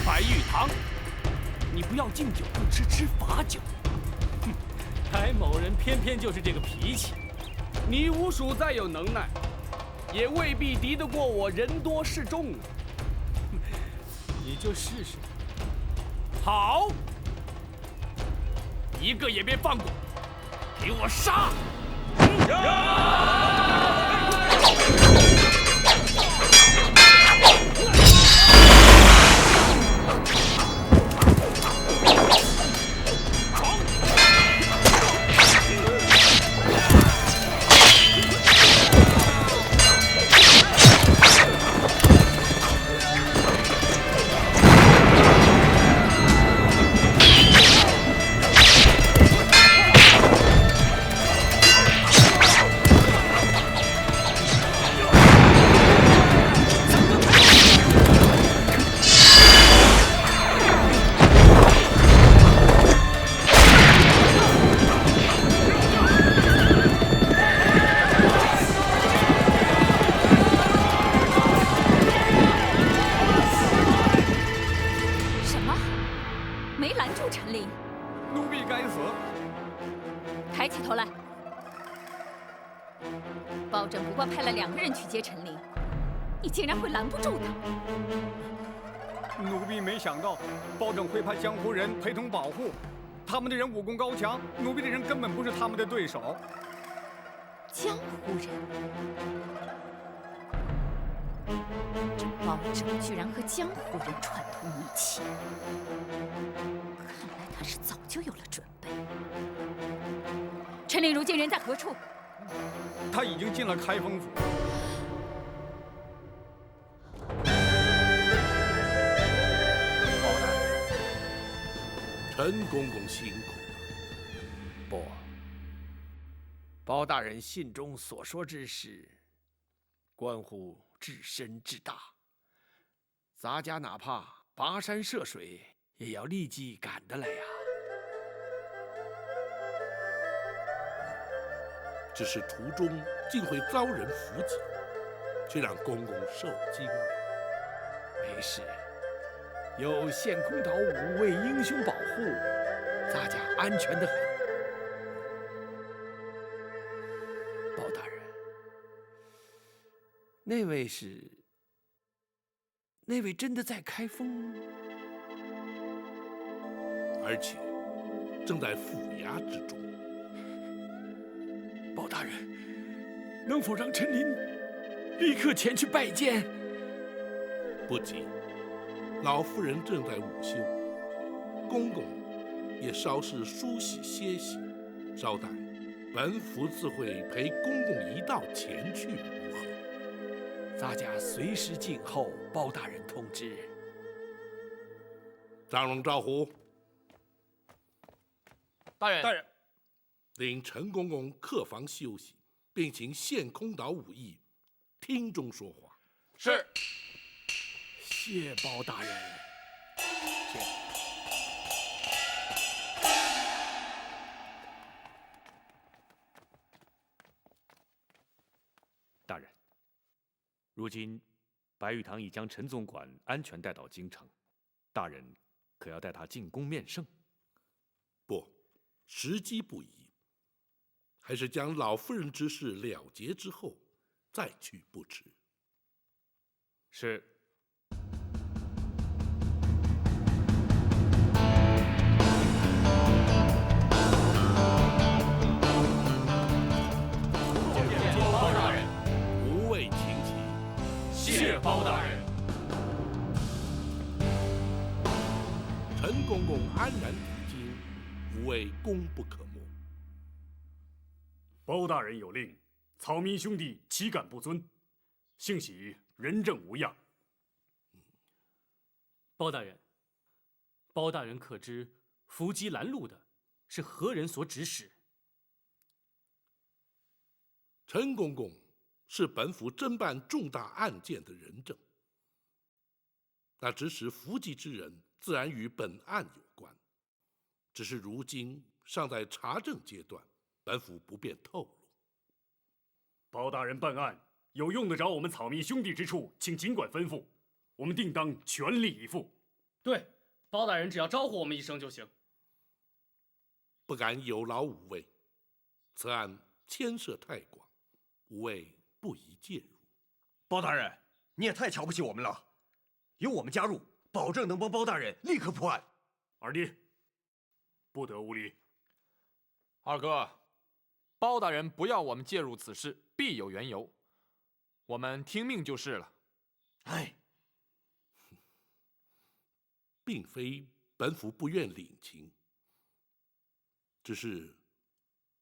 白玉堂，你不要敬酒不吃罚酒。哼，台某人偏偏就是这个脾气。你吴蜀再有能耐，也未必敌得过我人多势众啊。你就试试。好，一个也别放过，给我杀！包拯不过派了2个人去接陈琳，你竟然会拦不住他？奴婢没想到包拯会派江湖人陪同保护，他们的人武功高强，奴婢的人根本不是他们的对手。江湖人，这包拯居然和江湖人串通一气，看来他是早就有了准备。陈琳如今人在何处？ 他已经进了开封府。包大人，陈公公辛苦了。不，包大人信中所说之事，关乎至深至大，咱家哪怕跋山涉水，也要立即赶得来呀。 只是途中竟会遭人伏击，却让公公受惊了。没事，有献空岛5位英雄保护，咱家安全得很。包大人，那位真的在开封，而且正在府衙之中。 包大人，能否让陈琳立刻前去拜见？不急，老夫人正在午休，公公也稍事梳洗歇息，稍待，本府自会陪公公一道前去，如何？咱家随时静候包大人通知。张龙、赵虎，大人，大人。 令陈公公客房休息，并请献空岛武艺厅中说话。是。谢包大人。谢。大人，如今白玉堂已将陈总管安全带到京城，大人可要带他进宫面圣？不，时机不宜。 还是将老夫人之事了结之后，再去不迟。是。见包大人，五位请起。谢包大人。陈公公安然抵京，五位功不可没。 包大人有令，草民兄弟岂敢不遵？幸喜人证无恙。包大人，包大人可知伏击拦路的是何人所指使？陈公公是本府侦办重大案件的人证，那指使伏击之人自然与本案有关，只是如今尚在查证阶段。 本府不便透露。包大人办案有用得着我们草民兄弟之处，请尽管吩咐，我们定当全力以赴。对，包大人只要招呼我们一声就行。不敢有劳五位，此案牵涉太广，五位不宜介入。包大人，你也太瞧不起我们了。有我们加入，保证能帮包大人立刻破案。二弟，不得无礼。二哥，包大人不要我们介入此事，必有缘由，我们听命就是了。哎，并非本府不愿领情，只是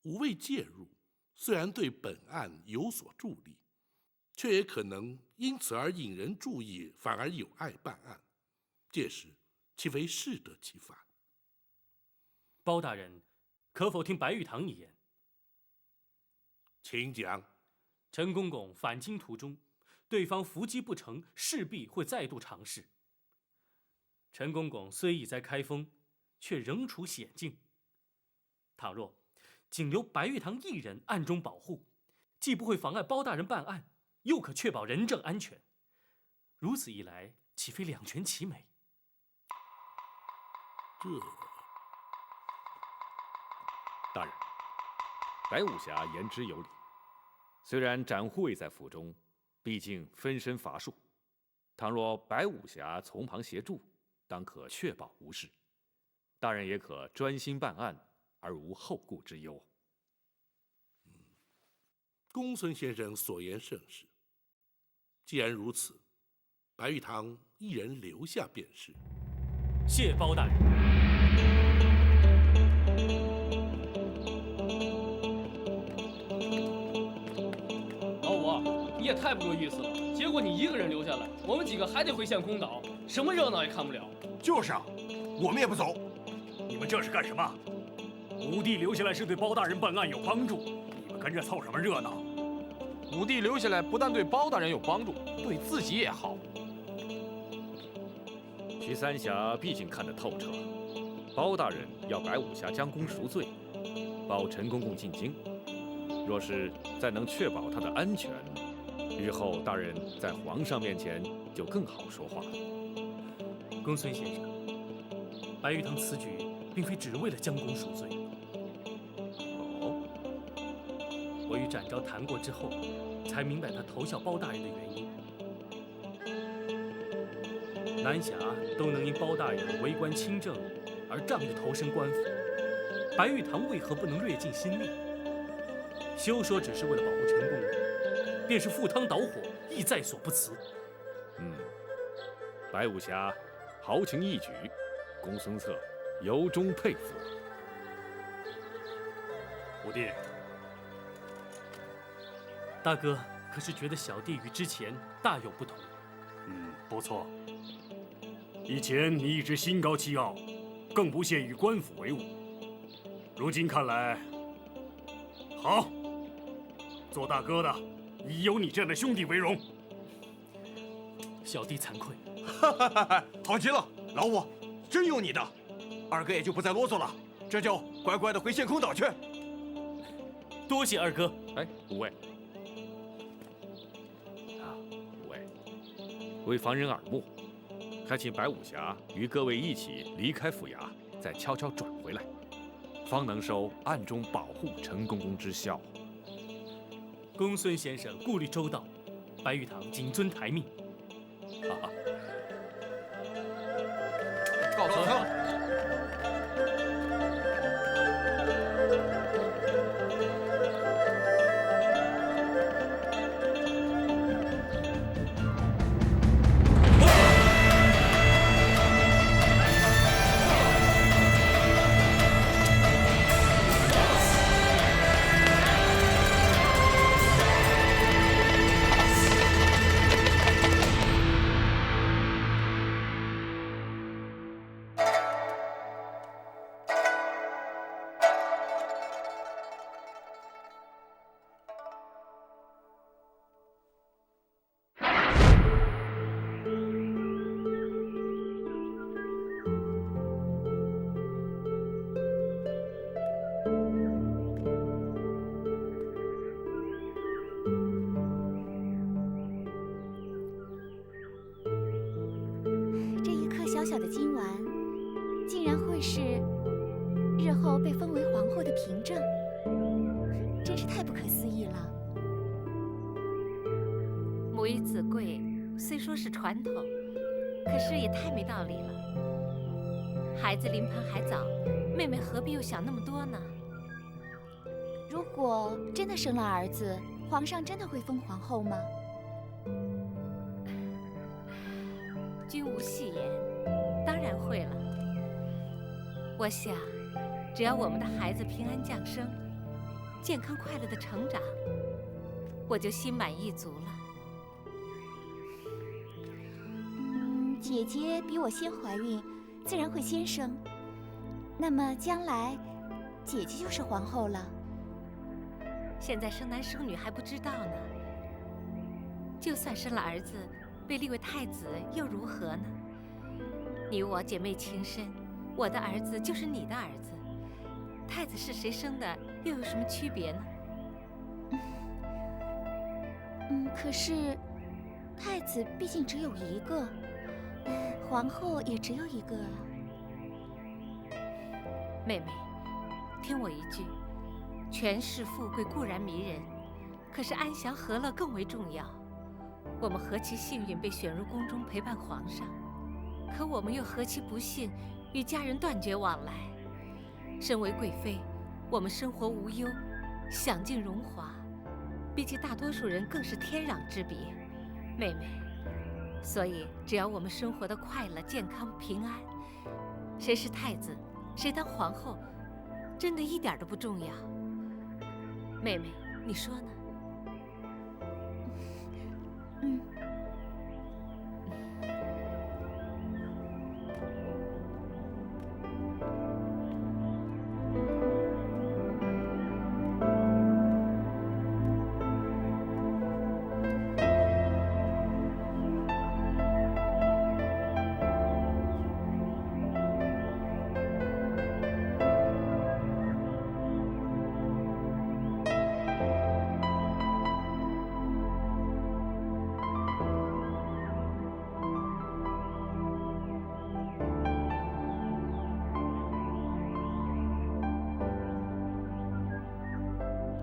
五位介入，虽然对本案有所助力，却也可能因此而引人注意，反而有碍办案。届时岂非适得其反？包大人，可否听白玉堂一言？请讲。陈公公返京途中，对方伏击不成，势必会再度尝试。陈公公虽已在开封，却仍处险境。倘若仅留白玉堂一人暗中保护，既不会妨碍包大人办案，又可确保人证安全。如此一来，岂非两全其美？大人，白武侠言之有理。虽然展护卫在府中，毕竟分身乏术，倘若白武侠从旁协助，当可确保无事。大人也可专心办案，而无后顾之忧。公孙先生所言甚是。既然如此，白玉堂一人留下便是。谢包大人。你也太不够意思了！结果你一个人留下来，我们几个还得回县空岛，什么热闹也看不了。就是啊，我们也不走。你们这是干什么？五弟留下来是对包大人办案有帮助，你们跟着凑什么热闹？五弟留下来不但对包大人有帮助，对自己也好。徐三侠毕竟看得透彻，包大人要白武侠将功赎罪，保陈公公进京。若是再能确保他的安全，日后大人在皇上面前就更好说话了。公孙先生，白玉堂此举并非只为了将功赎罪。哦，我与展昭谈过之后，才明白他投效包大人的原因。南侠都能因包大人为官清正而仗义投身官府，白玉堂为何不能略尽心力？休说只是为了保护陈公公，便是赴汤蹈火，亦在所不辞。白武侠豪情义举，公孙策由衷佩服。五弟，大哥可是觉得小弟与之前大有不同？不错。以前你一直心高气傲，更不屑与官府为伍。如今看来，好，做大哥的以有你这样的兄弟为荣。小弟惭愧。好极了，老五，真有你的。二哥也就不再啰嗦了，这就乖乖的回县空岛去。多谢二哥。哎，五位，五位，为防人耳目，还请白武侠与各位一起离开府衙，再悄悄转回来，方能收暗中保护陈公公之效。公孙先生顾虑周到，白玉堂谨遵台命。哈哈。告辞。今晚，竟然会是日后被封为皇后的凭证，真是太不可思议了。母以子贵，虽说是传统，可是也太没道理了。孩子临盆还早，妹妹何必又想那么多呢？如果真的生了儿子，皇上真的会封皇后吗？君无戏言，当然会了。我想，只要我们的孩子平安降生，健康快乐的成长，我就心满意足了。姐姐比我先怀孕，自然会先生。那么将来，姐姐就是皇后了。现在生男生女还不知道呢。就算生了儿子，被立为太子又如何呢？你我姐妹情深，我的儿子就是你的儿子，太子是谁生的，又有什么区别呢？可是太子毕竟只有一个，皇后也只有一个啊。妹妹，听我一句，权势富贵固然迷人，可是安详和乐更为重要。我们何其幸运被选入宫中陪伴皇上，可我们又何其不幸与家人断绝往来。身为贵妃，我们生活无忧，享尽荣华，比起大多数人更是天壤之别。妹妹，所以只要我们生活的快乐、健康、平安，谁是太子，谁当皇后，真的一点都不重要。妹妹，你说呢？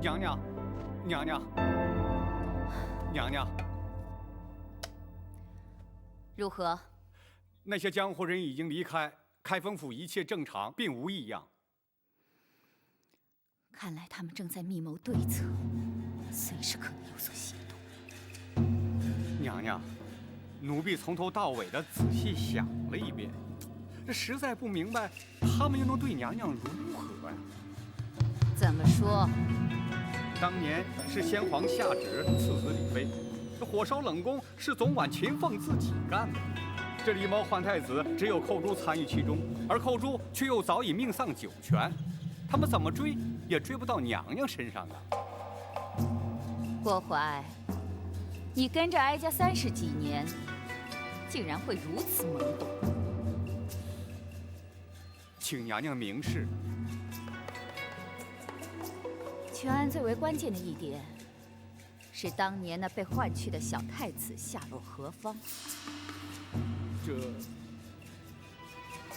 娘娘，娘娘，娘娘，如何？那些江湖人已经离开，开封府一切正常，并无异样。看来他们正在密谋对策，随时可能有所行动。娘娘，奴婢从头到尾的仔细想了一遍，这实在不明白，他们又能对娘娘如何呀？怎么说？当年是先皇下旨赐死李妃，这火烧冷宫是总管秦凤自己干的。这狸猫换太子，只有寇珠参与其中，而寇珠却又早已命丧九泉，他们怎么追也追不到娘娘身上啊！郭淮，你跟着哀家30几年，竟然会如此懵懂。请娘娘明示。全案最为关键的一点，是当年那被换去的小太子下落何方。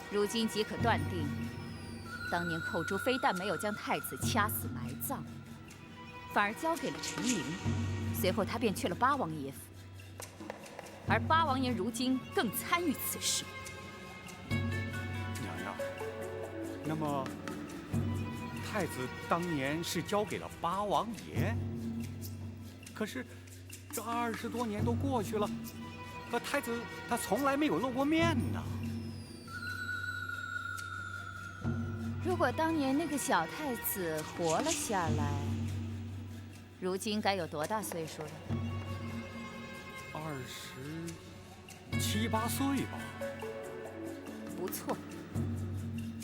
如今即可断定，当年寇珠非但没有将太子掐死埋葬，反而交给了陈琳，随后他便去了八王爷府，而八王爷如今更参与此事。娘娘，那么太子当年是交给了八王爷，可是这20多年都过去了，可太子他从来没有露过面呢。如果当年那个小太子活了下来，如今该有多大岁数了？27、8岁吧。不错，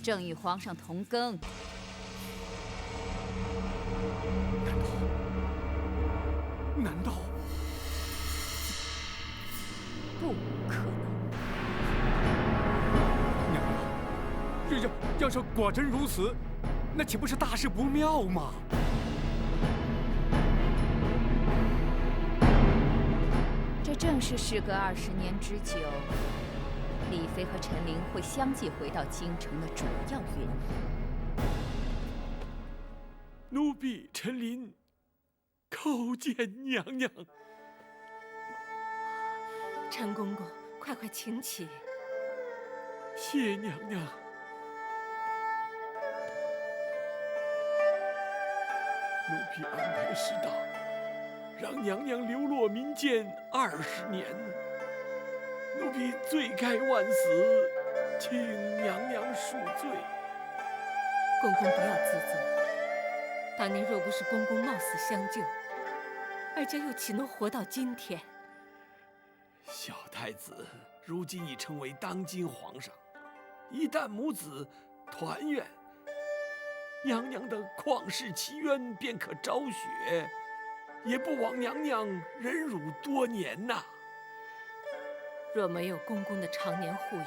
正与皇上同庚。难道？不可能！娘娘，要是果真如此，那岂不是大事不妙吗？这正是事隔20年之久，李妃和陈琳会相继回到京城的主要原因。奴婢陈琳叩见娘娘。陈公公，快快请起。谢娘娘。奴婢安排失当，让娘娘流落民间20年，奴婢罪该万死，请娘娘恕罪。公公不要自责，当年若不是公公冒死相救，哀家又岂能活到今天？小太子如今已成为当今皇上，一旦母子团圆，娘娘的旷世奇冤便可昭雪，也不枉娘娘忍辱多年呐。若没有公公的常年护佑，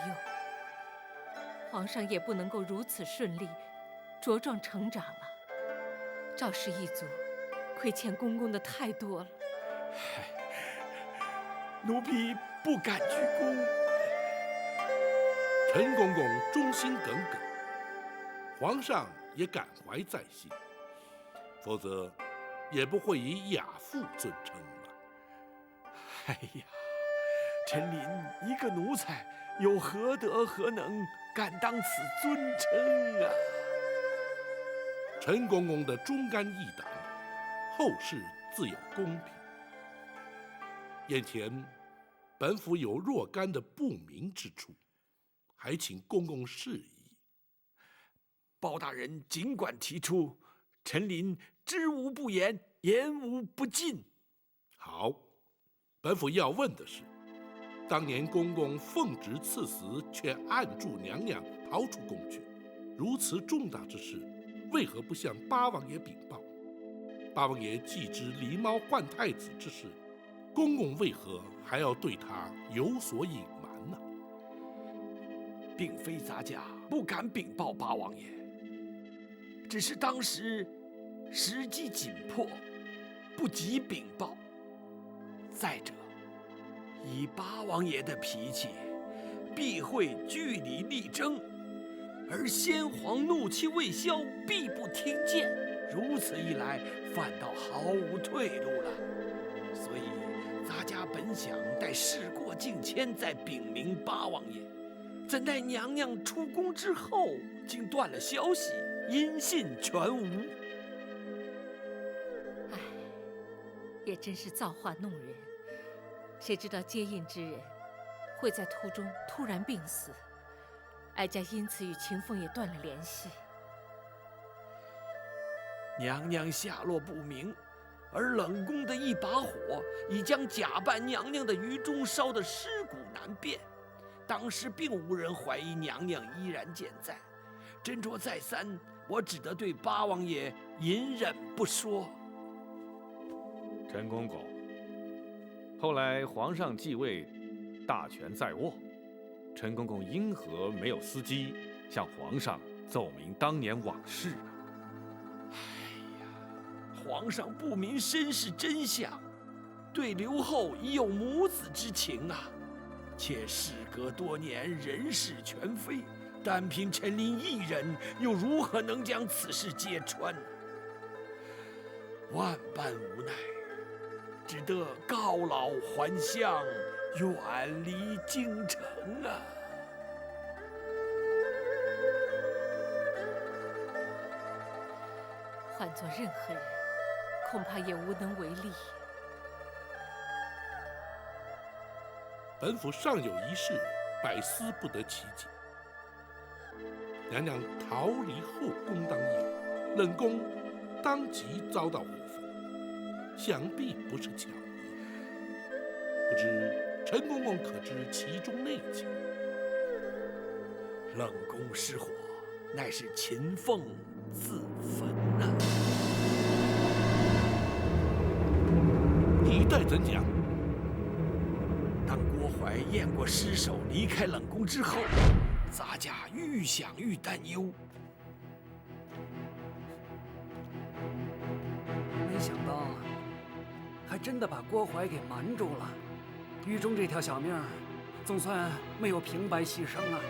皇上也不能够如此顺利茁壮成长了。赵氏一族亏欠公公的太多了。奴婢不敢鞠躬。陈公公忠心耿耿，皇上也感怀在心，否则也不会以亚父尊称了。哎呀，陈琳一个奴才，有何德何能，敢当此尊称啊？陈公公的忠肝义胆，后世自有公平。眼前本府有若干的不明之处，还请公公示意。包大人尽管提出，陈琳知无不言，言无不尽。好，本府要问的是，当年公公奉旨赐死，却按住娘娘逃出宫去，如此重大之事，为何不向八王爷禀报？八王爷既知狸猫换太子之事，公公为何还要对他有所隐瞒呢？并非咱家不敢禀报八王爷，只是当时时机紧迫，不及禀报。再者，以八王爷的脾气，必会据理力争，而先皇怒气未消，必不听谏。如此一来，反倒毫无退路了。所以，咱家本想待事过境迁再禀明八王爷，怎奈娘娘出宫之后，竟断了消息，音信全无。唉，也真是造化弄人。谁知道接应之人会在途中突然病死，哀家因此与秦凤也断了联系。娘娘下落不明，而冷宫的一把火已将假扮娘娘的于中烧得尸骨难辨。当时并无人怀疑娘娘依然健在，斟酌再三，我只得对八王爷隐忍不说。陈公公，后来皇上继位，大权在握，陈公公因何没有伺机向皇上奏明当年往事啊？皇上不明身世真相，对刘后已有母子之情啊。且事隔多年，人事全非，单凭陈琳一人，又如何能将此事揭穿呢？万般无奈，只得告老还乡，远离京城啊。换做任何人，恐怕也无能为力。本府尚有一事，百思不得其解。娘娘逃离后宫当夜，冷宫当即遭到火焚，想必不是巧合。不知陈公公可知其中内情？冷宫失火，乃是秦凤自焚呐。你待怎讲？当郭槐验过尸首，离开冷宫之后，咱家愈想愈担忧。没想到，还真的把郭槐给瞒住了。狱中这条小命，总算没有平白牺牲啊。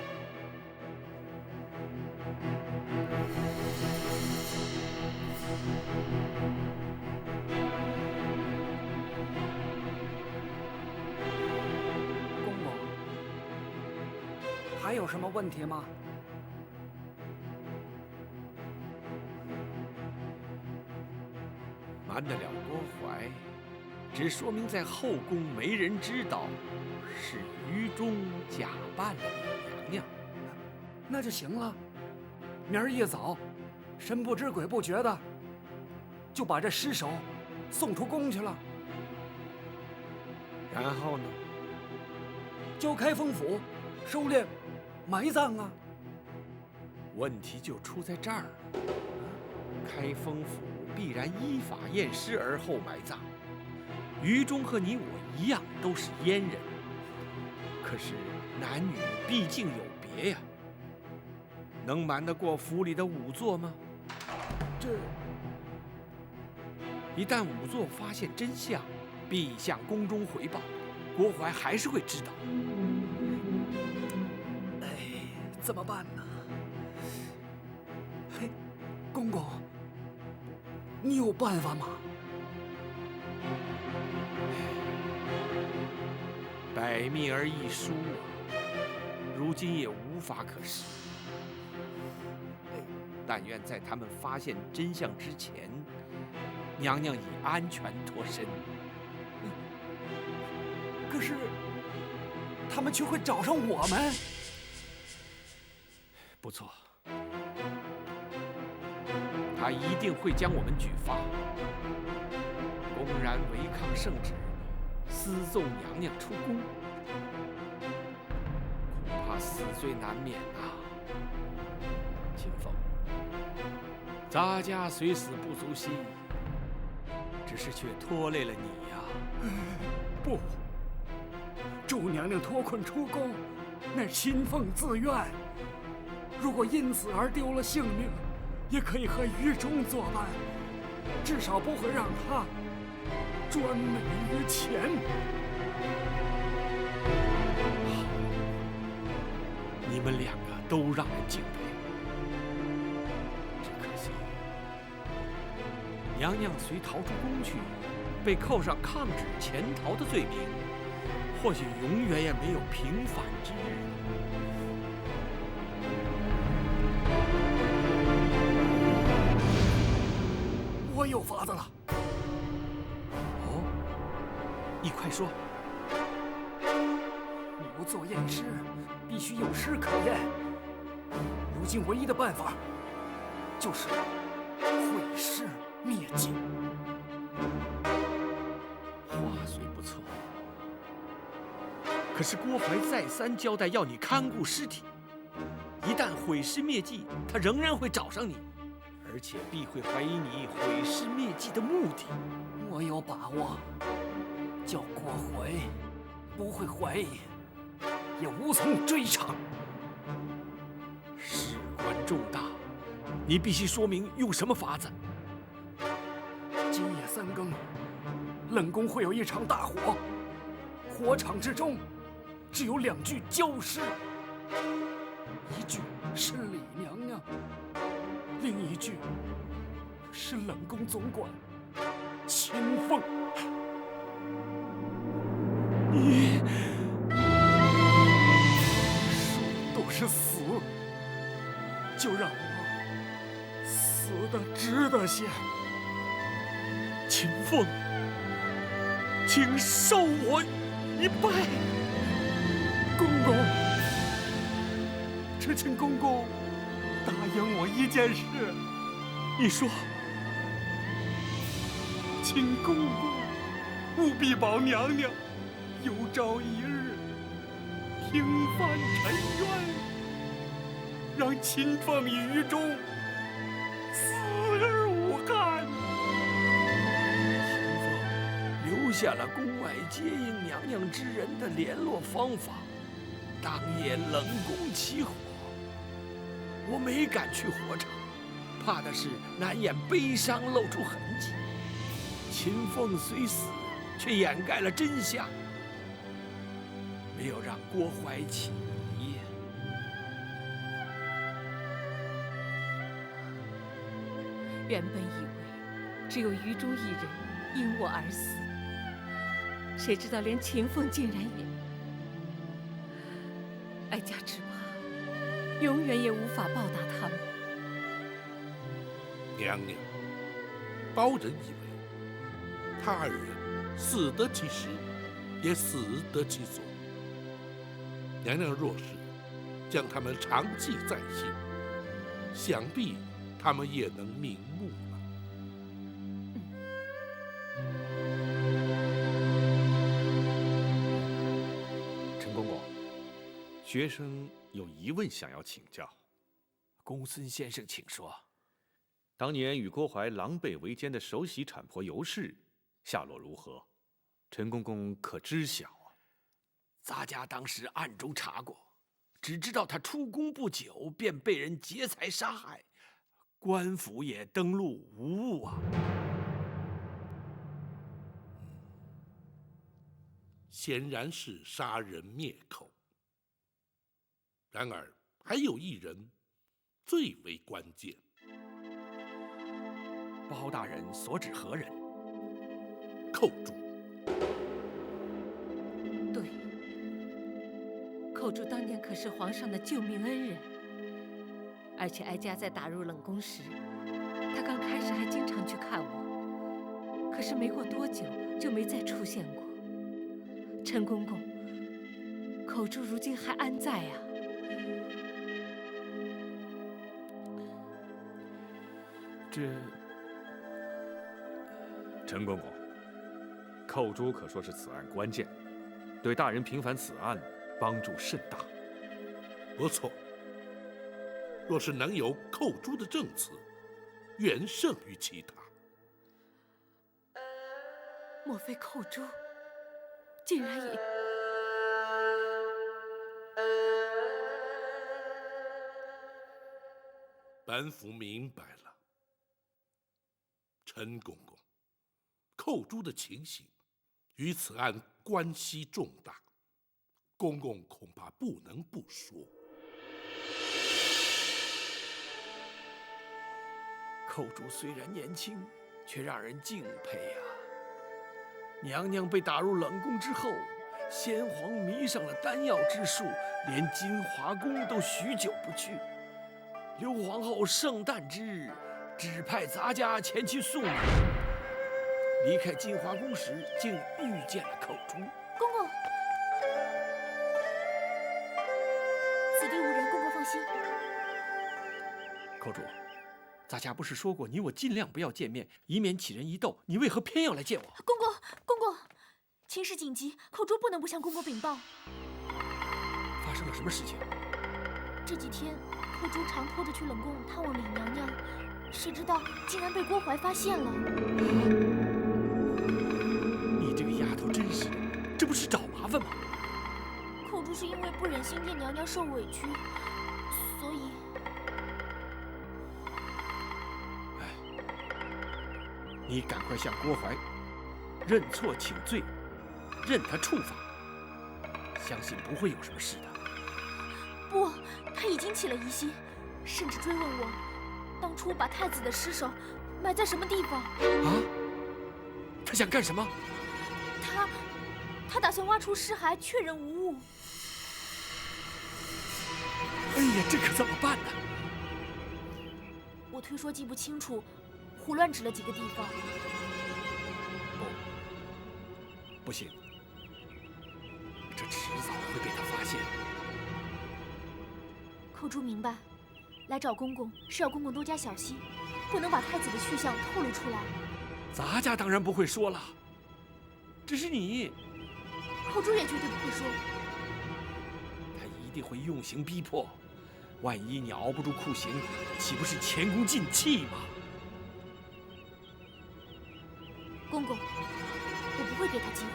公公，还有什么问题吗？瞒得了郭槐，只说明在后宫没人知道是于中假扮了你娘娘。那就行了。明儿一早，神不知鬼不觉的，就把这尸首送出宫去了。然后呢？交开封府，收敛，埋葬啊。问题就出在这儿了。开封府必然依法验尸而后埋葬。于中和你我一样都是阉人，可是男女毕竟有别呀。能瞒得过府里的仵作吗？一旦仵作发现真相，必向宫中回报，郭槐还是会知道。哎，怎么办呢？嘿，公公，你有办法吗？百密而一疏啊，如今也无法可施。但愿在他们发现真相之前，娘娘已安全脱身。可是，他们却会找上我们。不错，他一定会将我们举发，公然违抗圣旨，私奏娘娘出宫，恐怕死罪难免啊！秦凤，咱家虽死不足惜，只是却拖累了你呀。不，祝娘娘脱困出宫，乃秦凤自愿。如果因此而丢了性命，也可以和于中作伴，至少不会让他专美于前。好，你们两个都让人敬佩。只可惜，娘娘虽逃出宫去，被扣上抗旨潜逃的罪名，或许永远也没有平反之日。我有法子了。哦，你快说。仵作验尸必须有尸可验，如今唯一的办法就是毁尸灭迹。话虽不错，可是郭槐再三交代要你看顾尸体，一旦毁尸灭迹，他仍然会找上你，而且必会怀疑你毁尸灭迹的目的。我有把握，叫郭槐不会怀疑，也无从追查。事关重大，你必须说明用什么法子。今夜3更，冷宫会有一场大火，火场之中只有2具焦尸，一具是李娘娘，另一具是冷宫总管秦凤。你说都是死，就让我死得值得些。秦凤，请受我一拜。公公，只请公公答应我一件事。你说。请公公务必保娘娘有朝一日平反沉冤，让秦凤与于中死而无憾。秦凤留下了宫外接应娘娘之人的联络方法，当夜冷宫起火，我没敢去火场，怕的是难掩悲伤露出痕迹。秦凤虽死，却掩盖了真相。没有让郭淮起疑。原本以为只有于中一人因我而死，谁知道连秦凤竟然也……哀家只怕永远也无法报答他们。娘娘，包人以为他二人死得其时，也死得其所。娘娘若是将他们长记在心，想必他们也能瞑目了。陈公公，学生有疑问想要请教。公孙先生，请说。当年与郭淮狼狈为奸的首席产婆尤氏下落如何？陈公公可知晓啊？咱家当时暗中查过，只知道他出宫不久便被人劫财杀害，官府也登录无误啊。显然是杀人灭口。然而还有一人最为关键。包大人所指何人？寇珠。对，寇珠当年可是皇上的救命恩人，而且哀家在打入冷宫时，他刚开始还经常去看我，可是没过多久就没再出现过。陈公公，寇珠如今还安在啊？陈公公，寇珠可说是此案关键，对大人平反此案帮助甚大。不错，若是能有寇珠的证词，远胜于其他。莫非寇珠竟然也……本府明白了，陈公公，寇珠的情形与此案关系重大，公公恐怕不能不说。寇珠虽然年轻，却让人敬佩啊。娘娘被打入冷宫之后，先皇迷上了丹药之术，连金华宫都许久不去。刘皇后圣诞之日，指派咱家前去送礼。离开金华宫时，竟遇见了寇珠。公公，此地无人，公公放心。寇珠，咱家不是说过你我尽量不要见面，以免起人疑窦，你为何偏要来见我？公公，公公，情势紧急，寇珠不能不向公公禀报。发生了什么事情？这几天，寇珠常拖着去冷宫探望李娘娘，谁知道竟然被郭淮发现了。你这个丫头真是的，这不是找麻烦吗？寇珠是因为不忍心见娘娘受委屈，所以……你赶快向郭淮认错请罪，任他处罚，相信不会有什么事的。不，他已经起了疑心，甚至追问我当初把太子的尸首埋在什么地方。啊？他想干什么？他打算挖出尸骸，确认无误。哎呀，这可怎么办呢？我推说记不清楚，胡乱指了几个地方。不行，这迟早会被他发现。寇珠明白，来找公公是要公公多加小心，不能把太子的去向透露出来。咱家当然不会说了，只是你，寇珠也绝对不会说。他一定会用刑逼迫，万一你熬不住酷刑，岂不是前功尽弃吗？公公，我不会给他机会。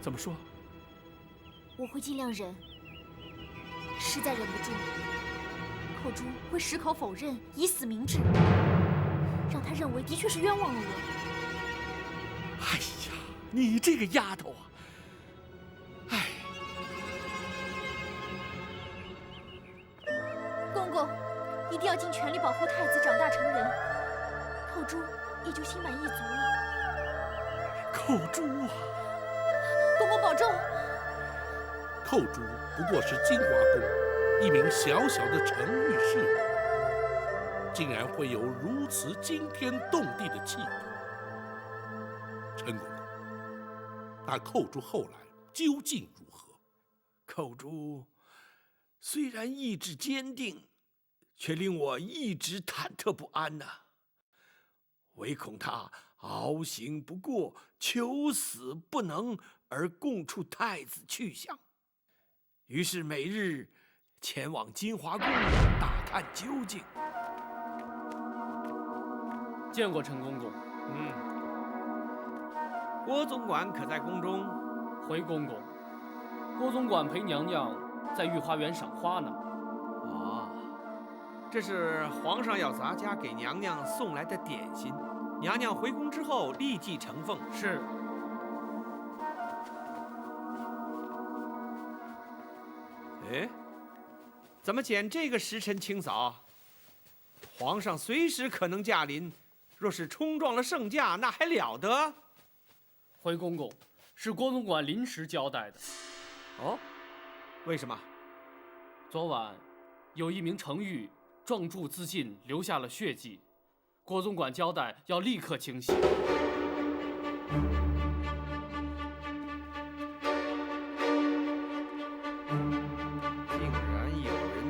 怎么说？我会尽量忍，实在忍不住，寇珠会矢口否认，以死明志，让他认为的确是冤枉了我。哎呀，你这个丫头啊！哎，一定要尽全力保护太子长大成人，寇珠也就心满意足了。寇珠啊，公公保重。寇珠不过是金华宫一名小小的程御侍女，竟然会有如此惊天动地的气魄。陈公公，那寇珠后来究竟如何？寇珠虽然意志坚定，却令我一直忐忑不安呐。唯恐他熬行不过，求死不能，而供出太子去向。于是每日前往金华宫大看究竟。见过陈公公。郭总管可在宫中？回公公，郭总管陪娘娘在御花园赏花呢。这是皇上要咱家给娘娘送来的点心，娘娘回宫之后立即呈奉。是。哎，怎么拣这个时辰清扫？皇上随时可能驾临，若是冲撞了圣驾，那还了得？回公公，是郭总管临时交代的。哦，为什么？昨晚有一名程御撞柱自尽，留下了血迹，郭总管交代要立刻清洗。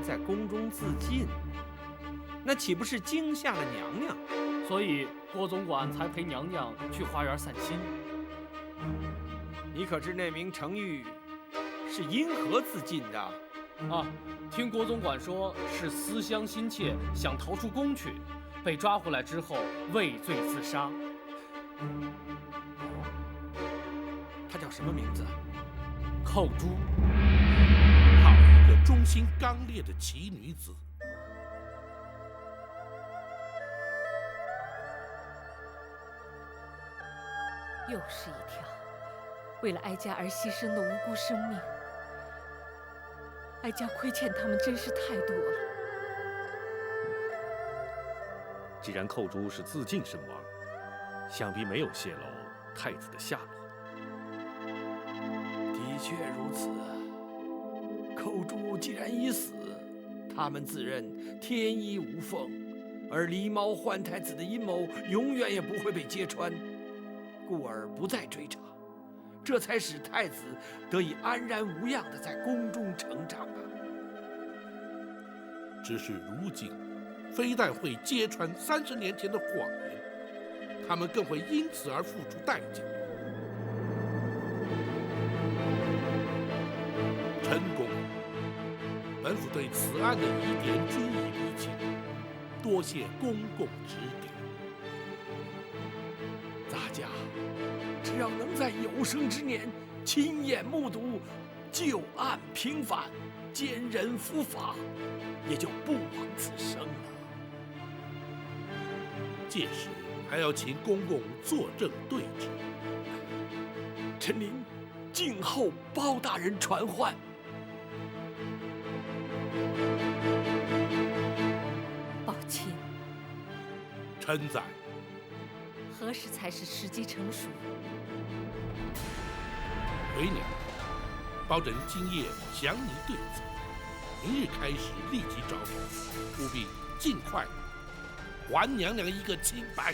在宫中自尽，那岂不是惊吓了娘娘？所以郭总管才陪娘娘去花园散心。你可知那名程御是因何自尽的？啊，听郭总管说是思乡心切，想逃出宫去，被抓回来之后畏罪自杀。她叫什么名字？寇珠。忠心刚烈的奇女子，又是一条为了哀家而牺牲的无辜生命，哀家亏欠他们真是太多了。既然寇珠是自尽身亡，想必没有泄露太子的下落。的确如此。寇珠既然已死，他们自认天衣无缝，而狸猫换太子的阴谋永远也不会被揭穿，故而不再追查，这才使太子得以安然无恙地在宫中成长啊。只是如今，非但会揭穿30年前的谎言，他们更会因此而付出代价。陈公公，本府对此案的疑点均已厘清，多谢公公指点。咱家只要能在有生之年亲眼目睹旧案平反，奸人伏法，也就不枉此生了。届时还要请公公作证对质。臣您静候包大人传唤。宝卿，臣在。何时才是时机成熟？回娘，包拯今夜详拟对策，明日开始立即招供，务必尽快还娘娘一个清白。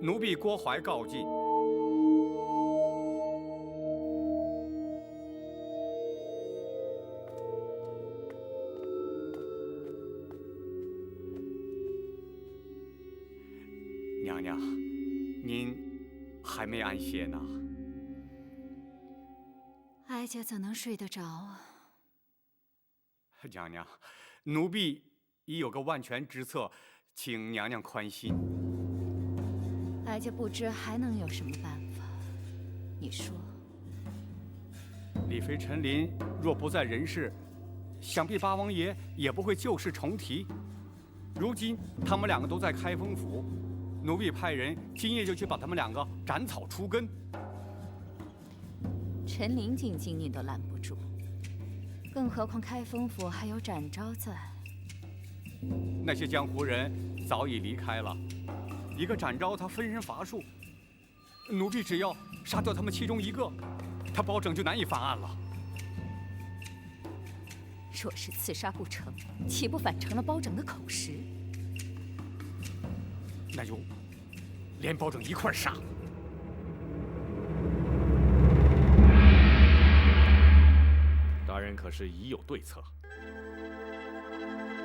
奴婢郭槐告进。娘娘，您还没安歇呢。哀家怎能睡得着啊？娘娘，奴婢已有个万全之策，请娘娘宽心。哀外界不知还能有什么办法？你说。李妃陈琳若不在人世，想必八王爷也不会旧事重提。如今他们两个都在开封府，奴婢派人今夜就去把他们两个斩草除根。陈琳进京你都拦不住，更何况开封府还有展昭在。那些江湖人早已离开了，一个展昭他分身乏术，奴婢只要杀掉他们其中一个，他保证就难以翻案了。若是刺杀不成，岂不反成了包拯的口实？那就连包拯一块杀。大人可是已有对策？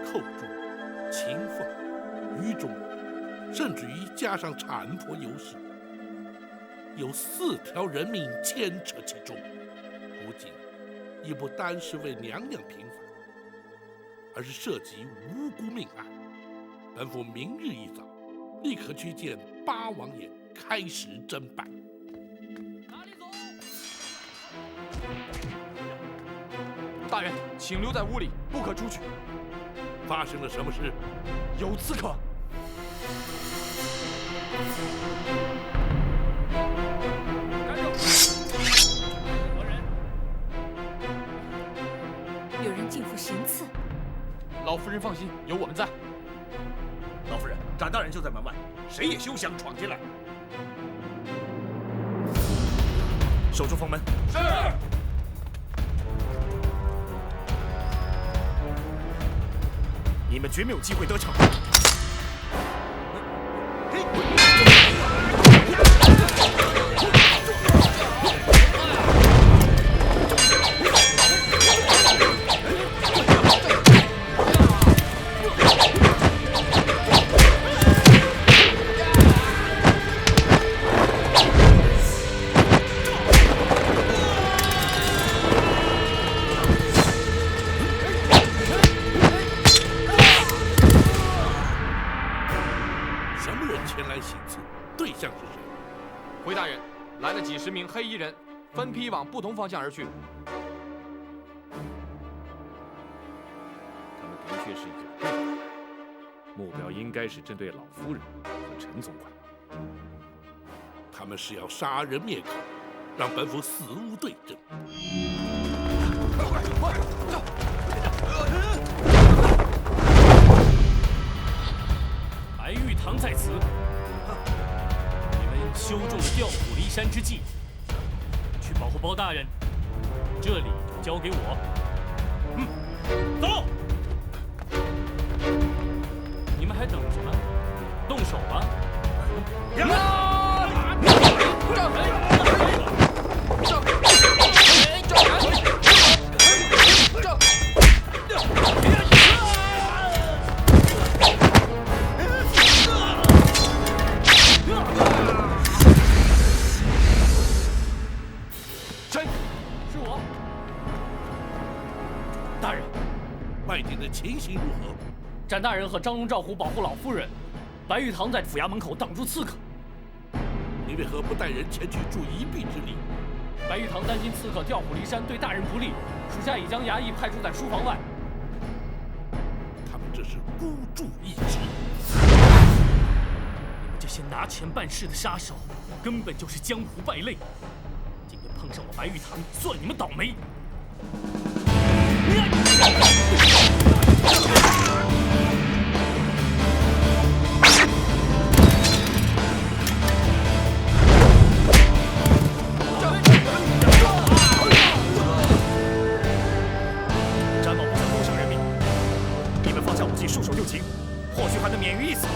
寇珠、秦凤、于中，甚至于加上产婆尤氏，有4条人命牵扯其中。如今已不单是为娘娘平反，而是涉及无辜命案。本府明日一早，立刻去见八王爷，开始侦办。大人，请留在屋里，不可出去。发生了什么事？有刺客。有人进府行刺。老夫人放心，有我们在。老夫人，展大人就在门外，谁也休想闯进来。守住封门。是。你们绝没有机会得逞。回大人，来了几10名黑衣人，分批往不同方向而去。他们的确是有备而来，目标应该是针对老夫人和陈总管。他们是要杀人灭口，让本府死无对证。白玉堂在此。修中了调虎离山之计，去保护包大人，这里就交给我。走！你们还等什么？动手吧！情形如何？展大人和张龙、赵虎保护老夫人，白玉堂在府衙门口挡住刺客。你为何不带人前去助一臂之力？白玉堂担心刺客调虎离山对大人不利，属下已将衙役派驻在书房外。他们这是孤注一掷。你们这些拿钱办事的杀手，根本就是江湖败类。今天碰上我白玉堂，算你们倒霉。詹某不想多伤人命，你们放下武器，束手就擒，或许还能免于一死。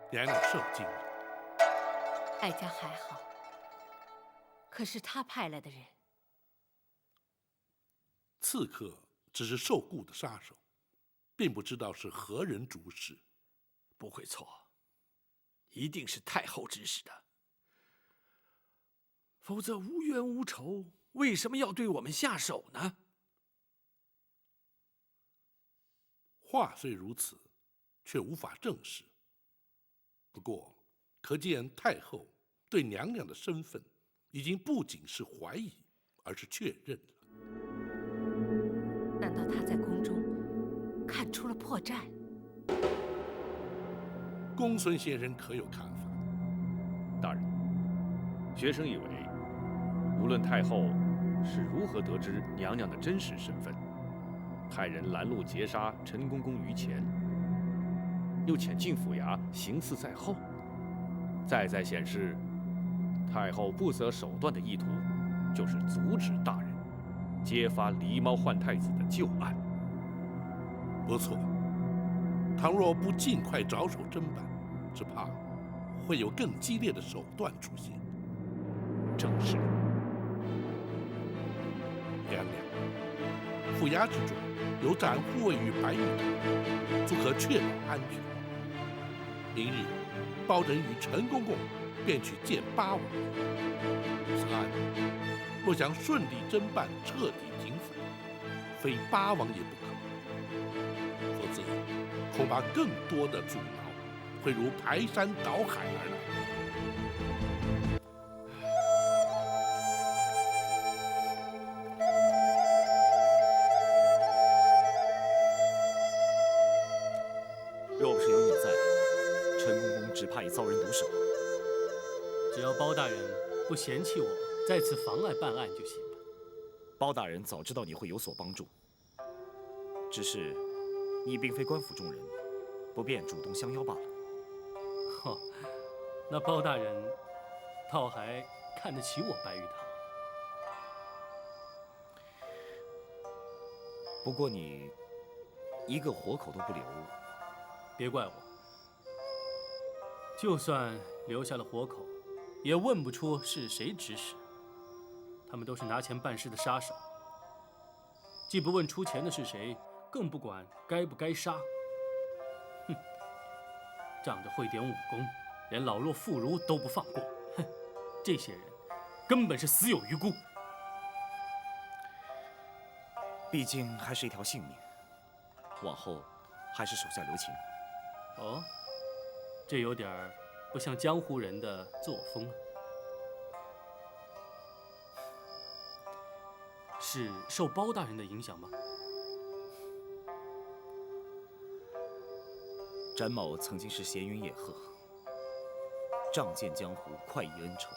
娘娘受惊了，哀家还好，可是他派来的人，刺客只是受雇的杀手，并不知道是何人主使。不会错，一定是太后指使的。否则无冤无仇，为什么要对我们下手呢？话虽如此，却无法证实。不过，可见太后对娘娘的身份已经不仅是怀疑，而是确认了。难道他在宫中看出了破绽？公孙先生可有看法？大人，学生以为，无论太后是如何得知娘娘的真实身份，派人拦路截杀陈公公于前，又潜进府衙行刺在后，再显示太后不择手段的意图，就是阻止大人揭发狸猫换太子的旧案。不错，倘若不尽快着手侦办，只怕会有更激烈的手段出现。正是。娘娘，府衙之中有盏护卫于白玉堂，足可确保安全。明日，包拯与陈公公便去见八王爷。此案若想顺利侦办、彻底平反，非八王爷不可。否则，恐怕更多的阻挠会如排山倒海而来。若不是有你在，陈公公只怕已遭人毒手。只要包大人不嫌弃我再次妨碍办案就行了。包大人早知道你会有所帮助，只是你并非官府中人，不便主动相邀罢了。呵，那包大人倒还看得起我白玉堂。不过你一个活口都不留，别怪我。就算留下了活口，也问不出是谁指使。他们都是拿钱办事的杀手，既不问出钱的是谁，更不管该不该杀。哼，仗着会点武功，连老弱妇孺都不放过。哼，这些人根本是死有余辜。毕竟还是一条性命，往后还是手下留情。哦，这有点不像江湖人的作风啊。是受包大人的影响吗？展某曾经是闲云野鹤，仗剑江湖，快意恩仇，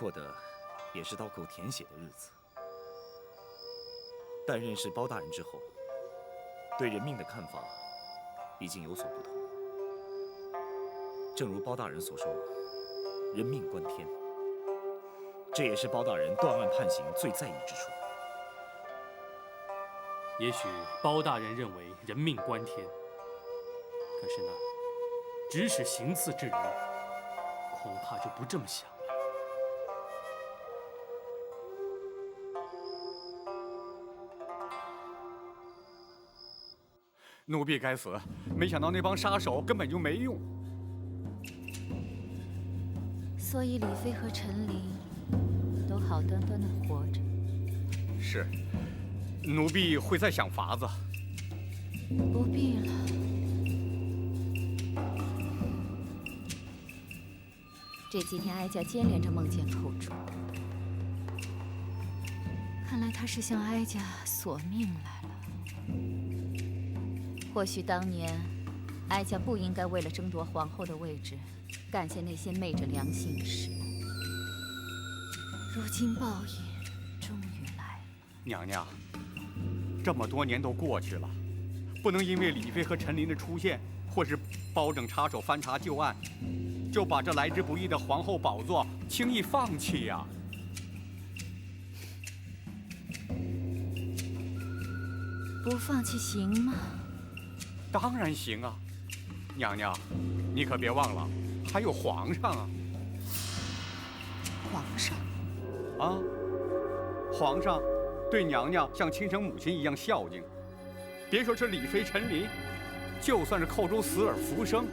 过得也是刀口舔血的日子。但认识包大人之后，对人命的看法已经有所不同。正如包大人所说，人命关天，这也是包大人断案判刑最在意之处。也许包大人认为人命关天，可是那指使行刺之人，恐怕就不这么想了。奴婢该死，没想到那帮杀手根本就没用。所以李妃和陈琳都好端端的活着。是，奴婢会再想法子。不必了。这几天哀家接连着梦见寇珠，看来他是向哀家索命来了。或许当年哀家不应该为了争夺皇后的位置，干些那些昧着良心的事。如今报应终于来了。娘娘，这么多年都过去了，不能因为李妃和陈琳的出现，或是包拯插手翻查旧案，就把这来之不易的皇后宝座轻易放弃呀。不放弃行吗？当然行啊，娘娘，你可别忘了，还有皇上啊！皇上啊，皇上对娘娘像亲生母亲一样孝敬，别说是李妃陈琳，就算是寇珠死而复生，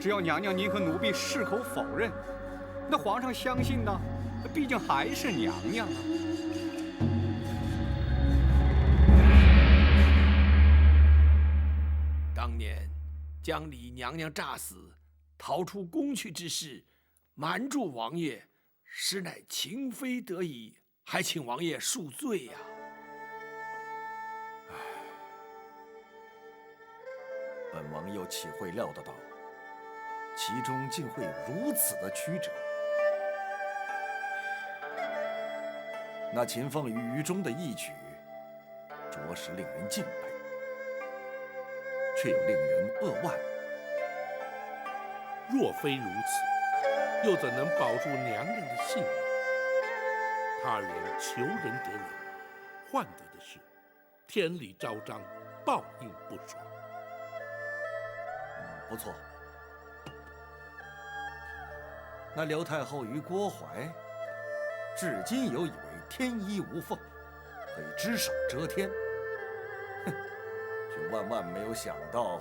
只要娘娘您和奴婢矢口否认，那皇上相信呢，毕竟还是娘娘啊。当年将李娘娘诈死，逃出宫去之事，瞒住王爷，实乃情非得已，还请王爷恕罪呀。本王又岂会料得到，其中竟会有如此的曲折。那秦凤于中的义举，着实令人敬佩，却又令人扼腕。若非如此，又怎能保住娘娘的性命？他人求人得人，换得的是天理昭彰，报应不爽。不错，那刘太后与郭槐，至今有以为天衣无缝，可以只手遮天，哼，却万万没有想到，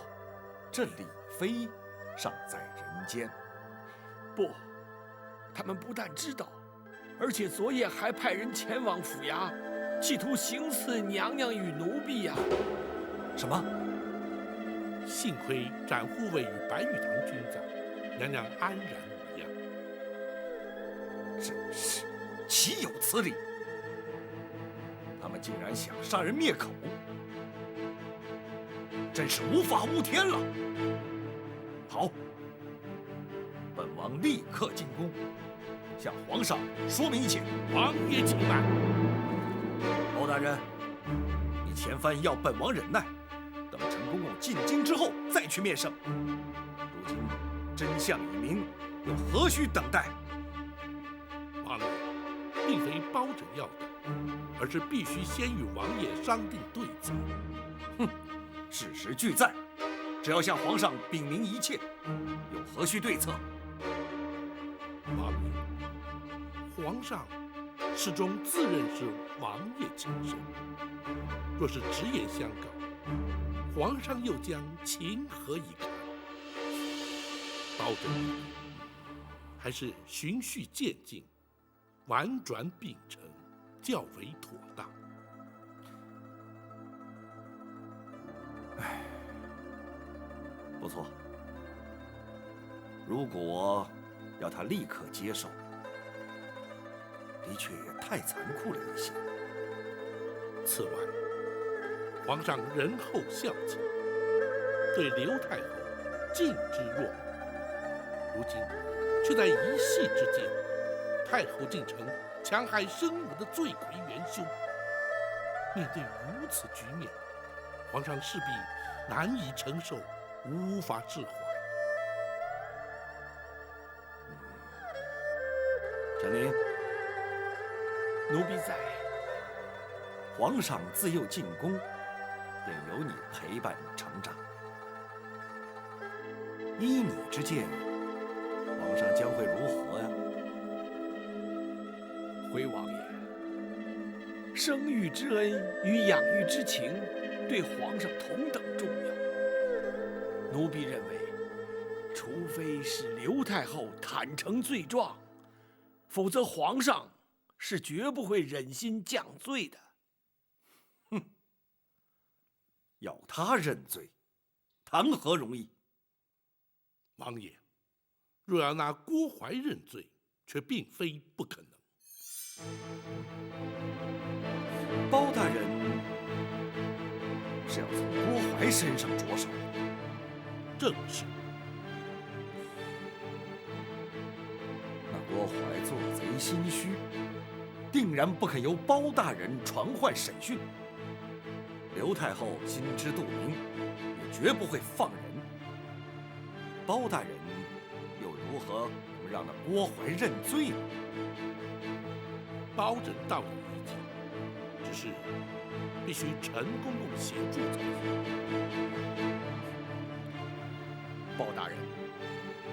这李妃尚在人间。不，他们不但知道，而且昨夜还派人前往府衙，企图行刺娘娘与奴婢呀！什么？幸亏展护卫与白玉堂均在，娘娘安然无恙。真是岂有此理！他们竟然想杀人灭口，真是无法无天了。好，本王立刻进宫，向皇上说明一切。王爷请慢。包大人，你前番要本王忍耐，等陈公公进京之后再去面圣。如今真相已明，又何须等待？王爷，并非包拯要等，而是必须先与王爷商定对策。哼，事实俱在，只要向皇上禀明一切，又何须对策？王爷，皇上始终自认是王爷亲生，若是直言相告，皇上又将情何以堪？包拯，还是循序渐进，婉转秉承，较为妥当。不错，如果要他立刻接受，的确也太残酷了一些。此外，皇上仁厚孝敬，对刘太后敬之若母，如今却在一夕之间，太后竟成戕害生母的罪魁元凶。面对如此局面，皇上势必难以承受，无法释怀。陈琳，奴婢在。皇上自幼进宫，便由你陪伴成长。依你之见，皇上将会如何呀？回王爷，生育之恩与养育之情，对皇上同等重要。奴婢认为，除非是刘太后坦诚罪状，否则皇上是绝不会忍心降罪的。哼，要他认罪，谈何容易？王爷，若要拿郭槐认罪，却并非不可能。包大人是要从郭槐身上着手？正是。那郭槐做贼心虚，定然不肯由包大人传唤审讯。刘太后心知肚明，也绝不会放人。包大人又如何能让那郭槐认罪呢？包拯倒有意见，只是必须陈公公协助才行。包大人，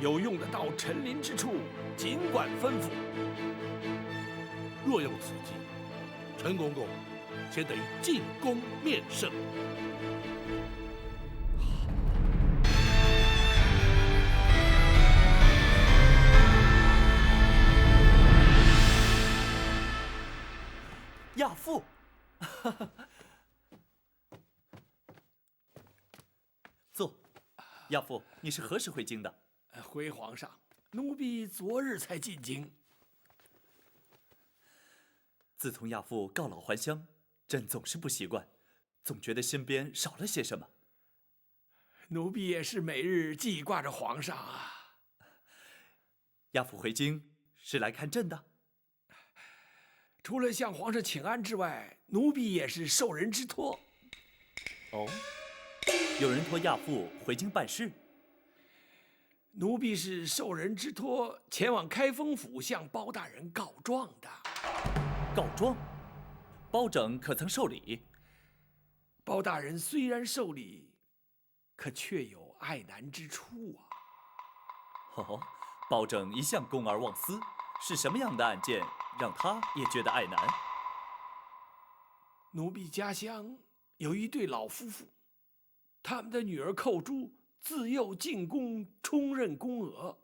有用得到陈林之处，尽管吩咐。若有此计，陈公公先得进宫面圣。亚父，坐。亚父，你是何时回京的？回皇上，奴婢昨日才进京。自从亚父告老还乡，朕总是不习惯，总觉得身边少了些什么。奴婢也是每日记挂着皇上啊。亚父回京是来看朕的？除了向皇上请安之外，奴婢也是受人之托。哦，有人托亚父回京办事？奴婢是受人之托，前往开封府向包大人告状的。告状？包拯可曾受理？包大人虽然受理，可却有爱难之处啊。哦，包拯一向公而忘私，是什么样的案件让他也觉得爱难？奴婢家乡有一对老夫妇，他们的女儿寇珠自幼进宫，充任宫娥。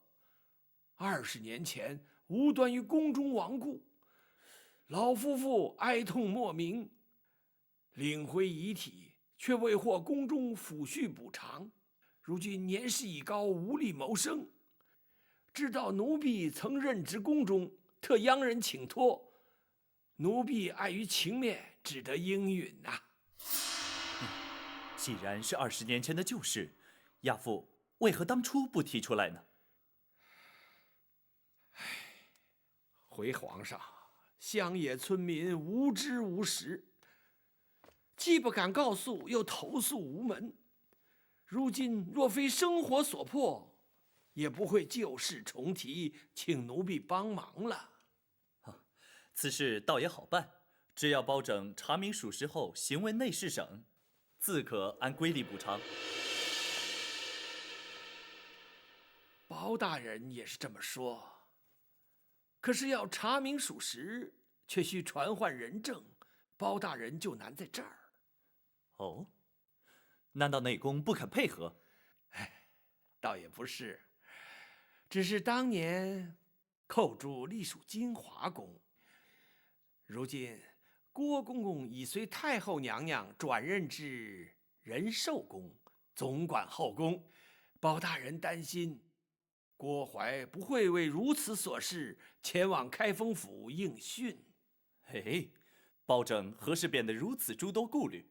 20年前无端于宫中亡故，老夫妇哀痛莫名，领回遗体，却未获宫中抚恤补偿。如今年事已高，无力谋生。知道奴婢曾任职宫中，特央人请托，奴婢碍于情面，只得应允呐。既然是20年前的旧事，亚父为何当初不提出来呢？回皇上，乡野村民无知无识，既不敢告诉，又投诉无门。如今若非生活所迫，也不会旧事重提，请奴婢帮忙了。此事倒也好办，只要包拯查明属实后，行为内侍省，自可按规例补偿。包大人也是这么说，可是要查明属实，却需传唤人证，包大人就难在这儿。哦，难道内宫不肯配合？倒也不是，只是当年寇珠隶属金华宫，如今郭公公已随太后娘娘转任至仁寿宫，总管后宫。包大人担心郭槐不会为如此琐事前往开封府应讯。嘿，包拯何时变得如此诸多顾虑？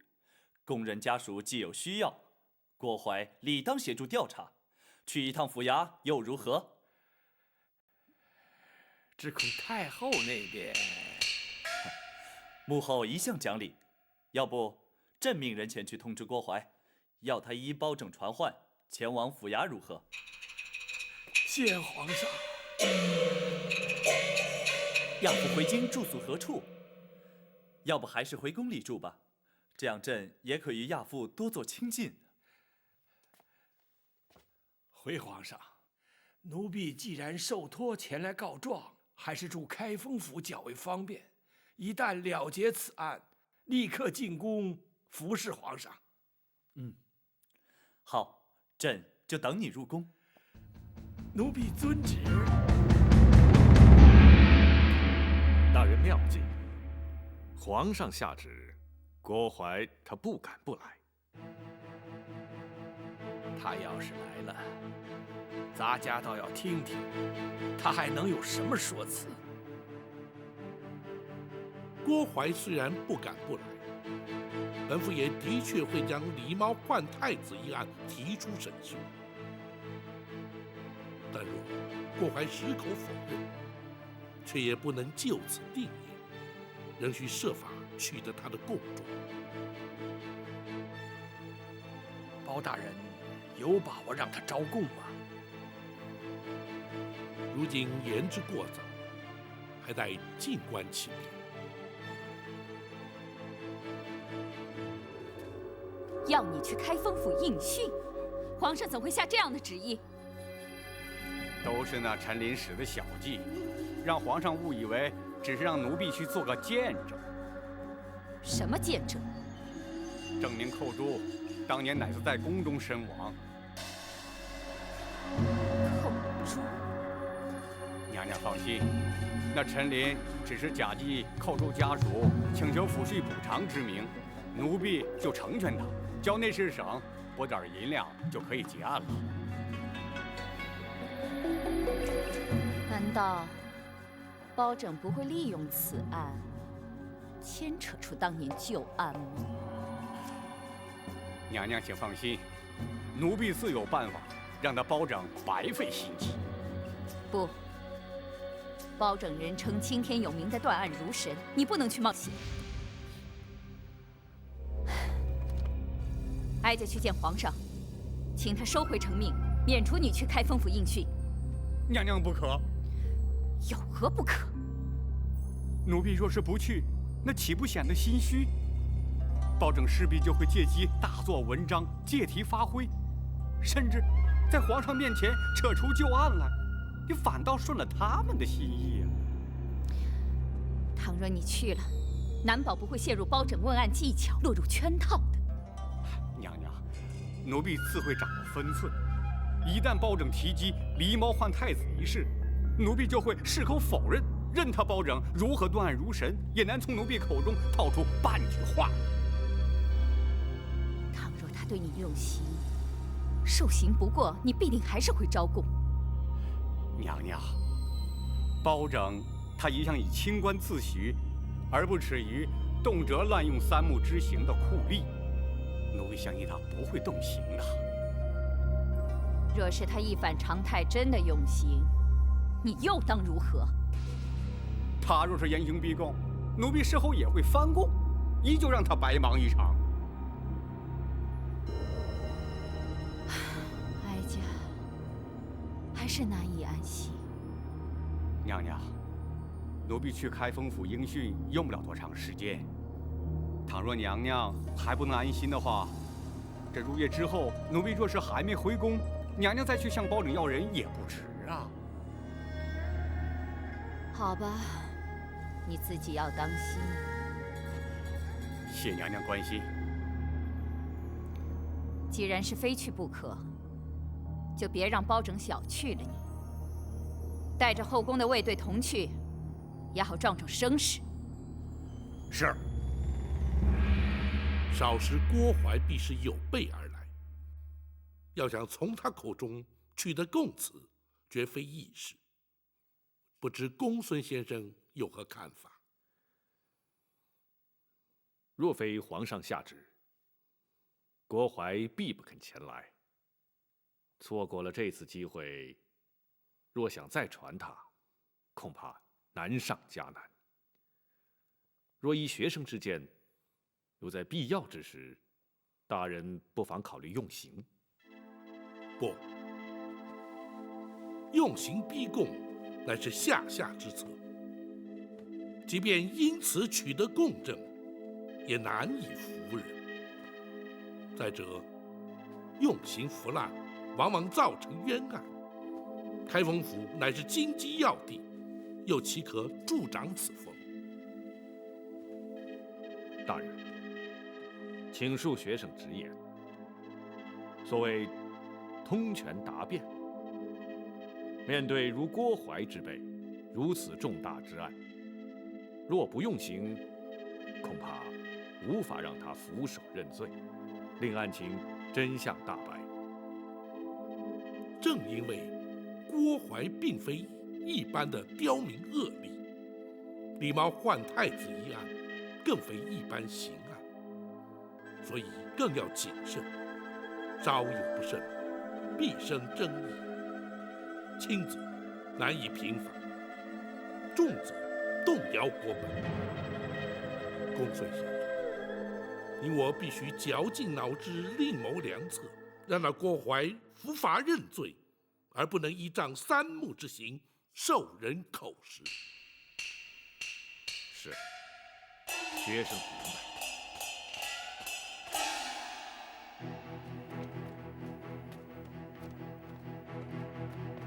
宫人家属既有需要，郭槐理当协助调查。去一趟府衙又如何？只恐太后那边……母后一向讲理，要不朕命人前去通知郭槐，要他依包拯传唤前往府衙如何？谢皇上。亚父回京住宿何处？要不还是回宫里住吧，这样朕也可与亚父多做亲近。回皇上，奴婢既然受托前来告状，还是住开封府较为方便。一旦了结此案，立刻进宫服侍皇上。好，朕就等你入宫。奴婢遵旨。大人妙计，皇上下旨，郭槐他不敢不来。他要是来了，咱家倒要听听，他还能有什么说辞？郭槐虽然不敢不来，本府也的确会将狸猫换太子一案提出审讯。但若郭槐矢口否认，却也不能就此定谳，仍需设法取得他的供状。包大人有把握让他招供吗？如今言之过早，还待静观其变。要你去开封府应讯，皇上怎会下这样的旨意？都是那陈琳使的小计，让皇上误以为只是让奴婢去做个见证。什么见证？证明寇珠当年乃是在宫中身亡。寇珠，娘娘放心，那陈琳只是假借寇珠家属请求抚恤补偿之名，奴婢就成全他，交内侍省拨点银两就可以结案了。难道包拯不会利用此案牵扯出当年旧案吗？娘娘请放心，奴婢自有办法让他包拯白费心机。不，包拯人称青天有名的断案如神，你不能去冒险。哀家去见皇上，请他收回成命，免除你去开封府应讯。娘娘不可。有何不可？奴婢若是不去，那岂不显得心虚？包拯势必就会借机大做文章，借题发挥，甚至在皇上面前扯出旧案来，你反倒顺了他们的心意啊！倘若你去了，难保不会陷入包拯问案技巧，落入圈套的。娘娘，奴婢自会掌握分寸。一旦包拯提及狸猫换太子一事，奴婢就会矢口否认，任他包拯如何断案如神，也难从奴婢口中套出半句话。倘若他对你用刑，受刑不过，你必定还是会招供。娘娘，包拯他一向以清官自诩，而不耻于动辄滥用三目之刑的酷吏，奴婢相信他不会动刑的。若是他一反常态，真的用刑，你又当如何？他若是严刑逼供，奴婢事后也会翻供，依旧让他白忙一场。哀家还是难以安心。娘娘，奴婢去开封府应讯用不了多长时间。倘若娘娘还不能安心的话，这入夜之后，奴婢若是还没回宫，娘娘再去向包拯要人也不迟啊。好吧，你自己要当心。谢娘娘关心。既然是非去不可，就别让包拯小觑了你。带着后宫的卫队同去，也好壮壮声势。是。少时郭淮必是有备而来，要想从他口中取得供词，绝非易事。不知公孙先生有何看法？若非皇上下旨，郭淮必不肯前来。错过了这次机会，若想再传他，恐怕难上加难。若依学生之见，有在必要之时，大人不妨考虑用刑。不，用刑逼供乃是下之策，即便因此取得供证，也难以服人。再者，用刑腐烂，往往造成冤案。开封府乃是京畿要地，又岂可助长此风？大人，请恕学生直言。所谓通权达变，面对如郭淮之辈如此重大之案，若不用刑，恐怕无法让他俯首认罪，令案情真相大白。正因为郭淮并非一般的刁民恶吏，狸猫换太子一案更非一般刑案，所以更要谨慎，稍有不慎，必生争议，轻则难以平反，重则动摇国本。公孙先生，你我必须绞尽脑汁，另谋良策，让那郭淮伏法认罪，而不能依仗三目之刑受人口实。是，学生明白。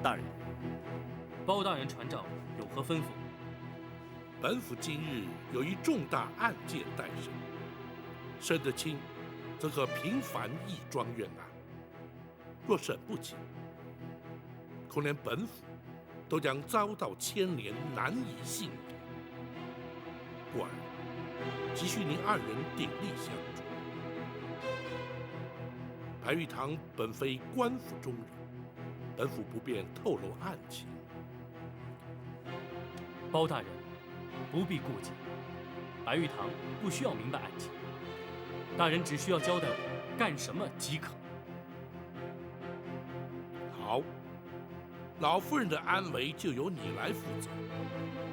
大人，包大人传召，有何吩咐？本府今日有一重大案件待审，审得清，则可平反一桩冤案；若审不清，恐连本府都将遭到牵连，难以幸免。故而，急需您二人鼎力相助。白玉堂本非官府中人，本府不便透露案情。包大人，不必顾忌，白玉堂不需要明白案情，大人只需要交代我干什么即可。好，老夫人的安危就由你来负责。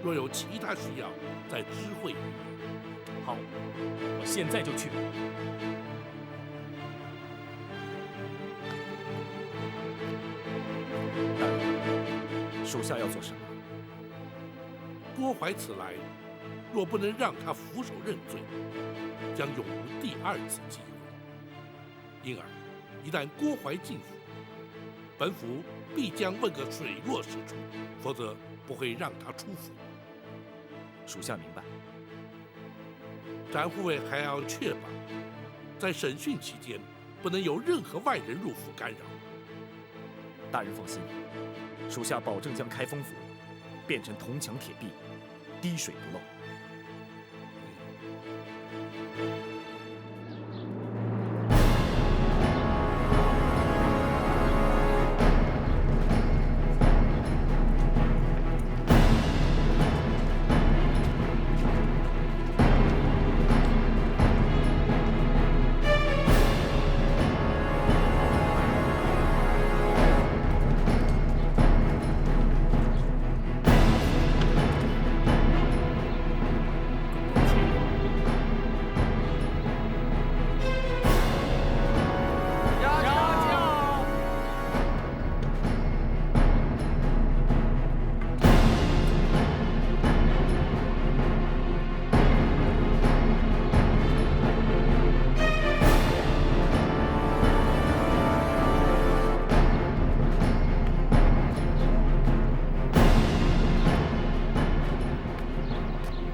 若有其他需要，再知会你。好，我现在就去。大人，属下要做什么？郭槐此来，若不能让他俯首认罪，将永无第二次机会。因而，一旦郭槐进府，本府必将问个水落石出，否则不会让他出府。属下明白。展护卫还要确保，在审讯期间，不能有任何外人入府干扰。大人放心，属下保证将开封府变成铜墙铁壁，滴水不漏。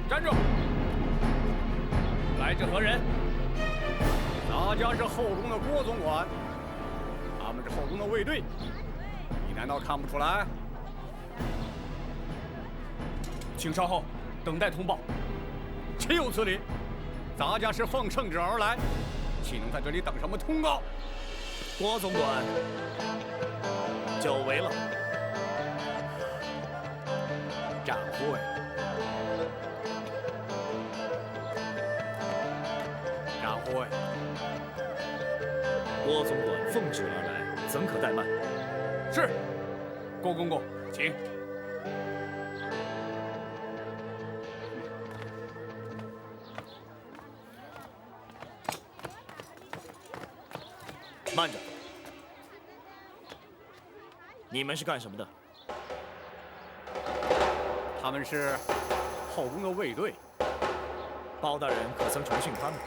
站住！来者何人？咱家是后宫的郭总管，他们是后宫的卫队，你难道看不出来？请稍后，等待通报。岂有此理！咱家是奉圣旨而来，岂能在这里等什么通告？郭总管，久违了。展会。展会。郭总管奉旨而来，怎可怠慢？是。郭公公，请。慢着！你们是干什么的？他们是后宫的卫队。包大人可曾传讯他们？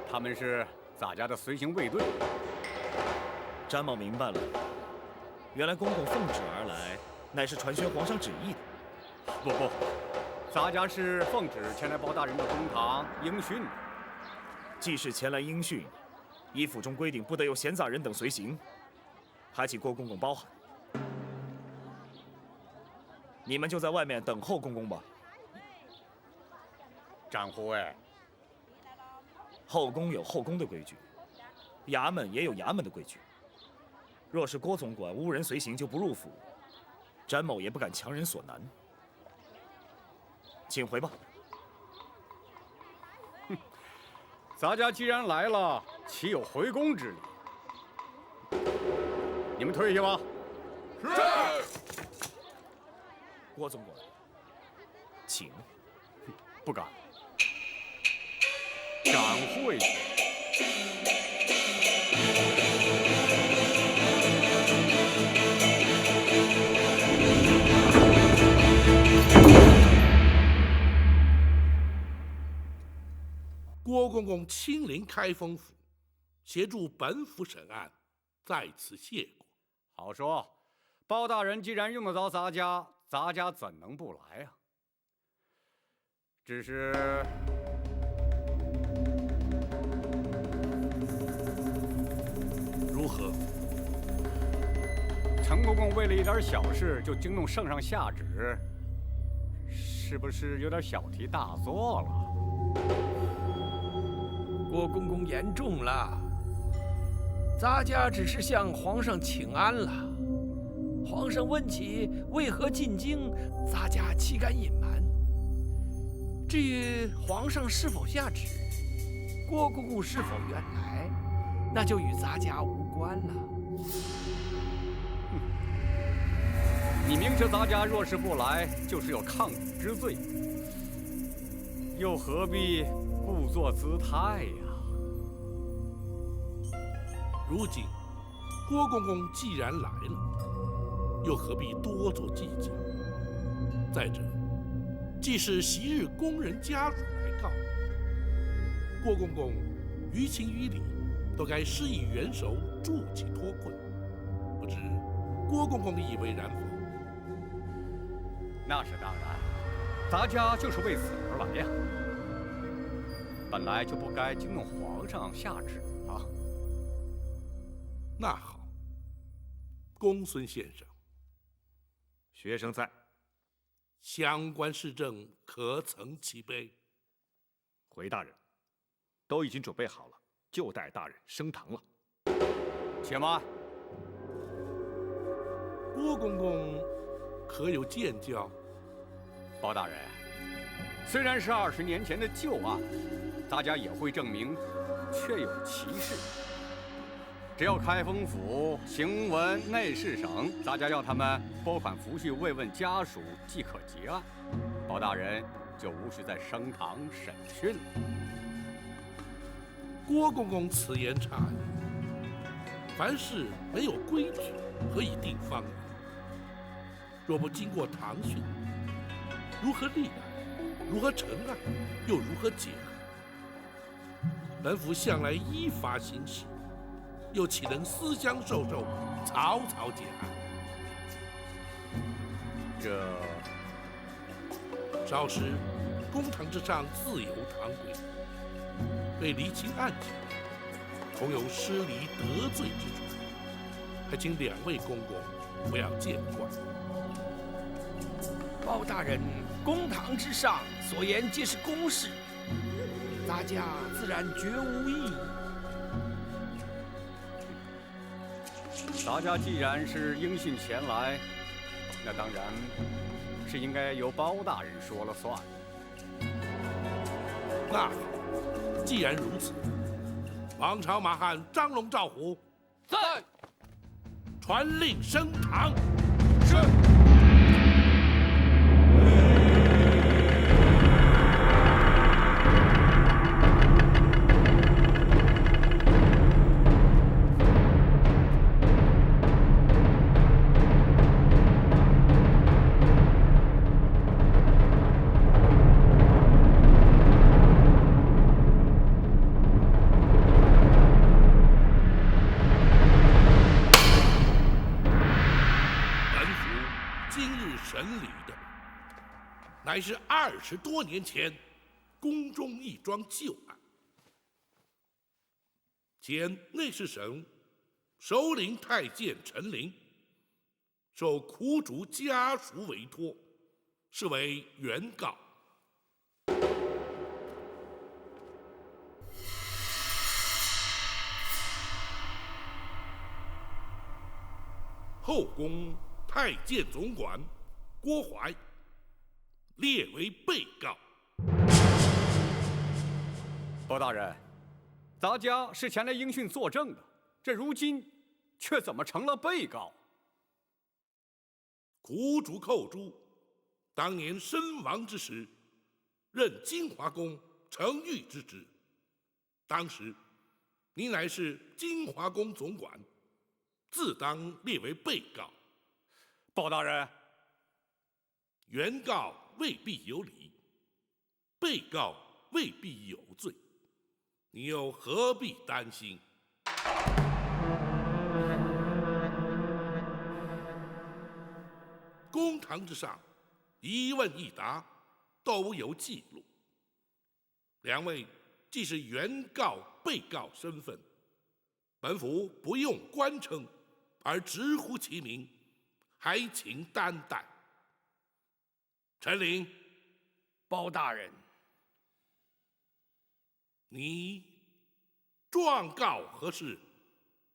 他们是咱家的随行卫队。詹某明白了，原来公公奉旨而来，乃是传宣皇上旨意的。不，咱家是奉旨前来包大人的公堂应讯。既是前来应讯，依府中规定，不得有闲杂人等随行，还请郭公公包涵。你们就在外面等候公公吧。展护卫，后宫有后宫的规矩，衙门也有衙门的规矩。若是郭总管无人随行就不入府，詹某也不敢强人所难。请回吧。咱家既然来了，岂有回宫之理？你们退下吧。是。郭总管，请。不敢。展会。郭公公亲临开封府，协助本府审案，在此谢过。好说，包大人既然用得着咱家，咱家怎能不来呀？只是如何？陈公公为了一点小事就惊动圣上下旨，是不是有点小题大做了？郭公公言重了，咱家只是向皇上请安了。皇上问起为何进京，咱家岂敢隐瞒？至于皇上是否下旨，郭公公是否愿来，那就与咱家无关了。你明知咱家若是不来，就是有抗旨之罪，又何必故作姿态呀？如今郭公公既然来了，又何必多做计较？再者，既是昔日工人家属来告，郭公公于情于理都该施以援手，助其脱困。不知郭公公以为然否？那是当然，咱家就是为此而来呀。本来就不该惊动皇上下旨啊。那好，公孙先生，学生在。相关事政可曾齐备？回大人，都已经准备好了，就待大人升堂了。且慢，郭公公可有见教？包大人，虽然是20年前的旧案，大家也会证明确有其事。只要开封府行文内侍省，大家要他们拨款抚恤慰问家属，即可结案。包大人就无需再升堂审讯了。郭公公此言差矣。凡事没有规矩，何以定方圆？若不经过堂训，如何立案？如何成案？又如何结案？本府向来依法行事，又岂能私相授受，草草结案？这少时公堂之上自有堂规，被厘清案情，恐有失礼得罪之处，还请2位公公不要见怪。包大人，公堂之上所言皆是公事，咱家自然绝无异议。咱家既然是应讯前来，那当然是应该由包大人说了算。那好，既然如此，王朝马汉张龙赵虎在，传令升堂。是。乃是20多年前宫中一桩旧案，前内侍省首领太监陈琳受苦主家属委托，视为原告。后宫太监总管郭槐列为被告。包大人，咱家是前来应讯作证的，这如今却怎么成了被告？苦主寇珠当年身亡之时，任金华宫承御之职，当时你乃是金华宫总管，自当列为被告。包大人，原告未必有理，被告未必有罪，你又何必担心？公堂之上，一问一答都有记录。两位既是原告、被告身份，本府不用官称，而直呼其名，还请担待。陈琳，包大人，你状告何事？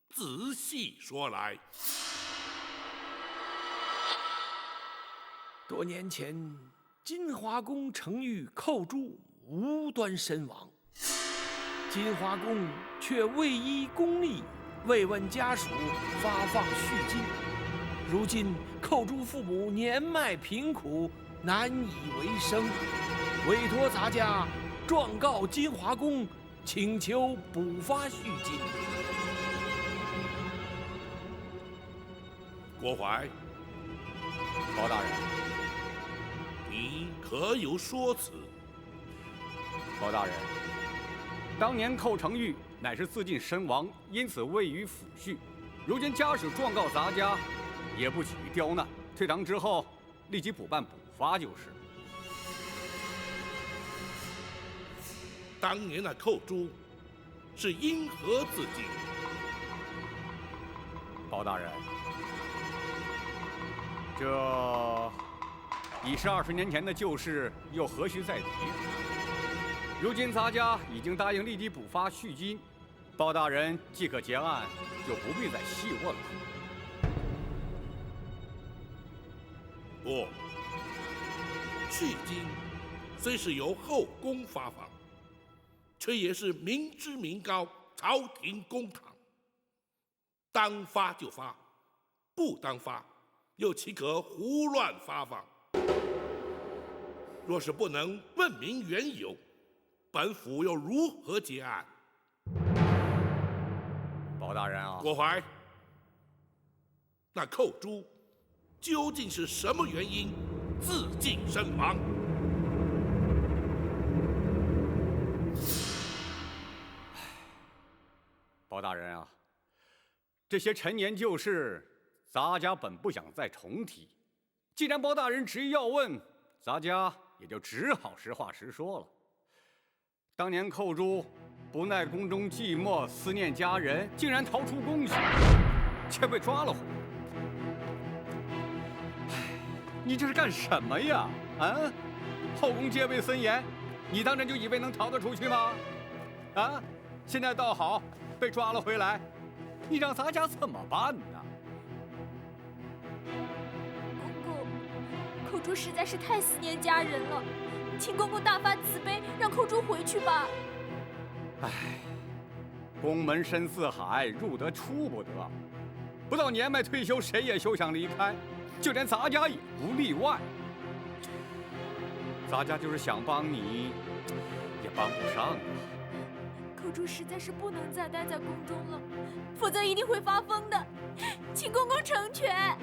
仔细说来。多年前，金华宫程昱寇诸无端身亡，金华宫却未依公例慰问家属，发放恤金。如今寇诸父母年迈贫苦，难以为生，委托咱家状告金华宫，请求补发恤金。郭槐，包大人，你可有说辞？包大人，当年寇程昱乃是自尽身亡，因此未予抚恤。如今家属状告咱家，也不起于刁难，退堂之后立即补办补发就是。当年那寇诸是因何自尽？包大人，这已是20年前的旧事，又何须再提？如今咱家已经答应立即补发恤金，包大人即可结案，就不必再细问了。不，恤金虽是由后宫发放，却也是民脂民膏，朝廷公堂，当发就发，不当发又岂可胡乱发放？若是不能问明缘由，本府又如何结案？包大人啊，郭槐，那寇诸究竟是什么原因自尽身亡？包大人啊，这些陈年旧事，咱家本不想再重提。既然包大人执意要问，咱家也就只好实话实说了。当年寇诸不耐宫中寂寞，思念家人，竟然逃出宫去，却被抓了回来。你这是干什么呀？啊，后宫戒备森严，你当真就以为能逃得出去吗？啊，现在倒好，被抓了回来，你让咱家怎么办呢？公公，寇诸实在是太思念家人了，请公公大发慈悲，让寇诸回去吧。唉，宫门深似海，入得出不得。不到年迈退休，谁也休想离开，就连咱家也不例外。咱家就是想帮你，也帮不上啊。寇诸实在是不能再待在宫中了，否则一定会发疯的，请公公成全。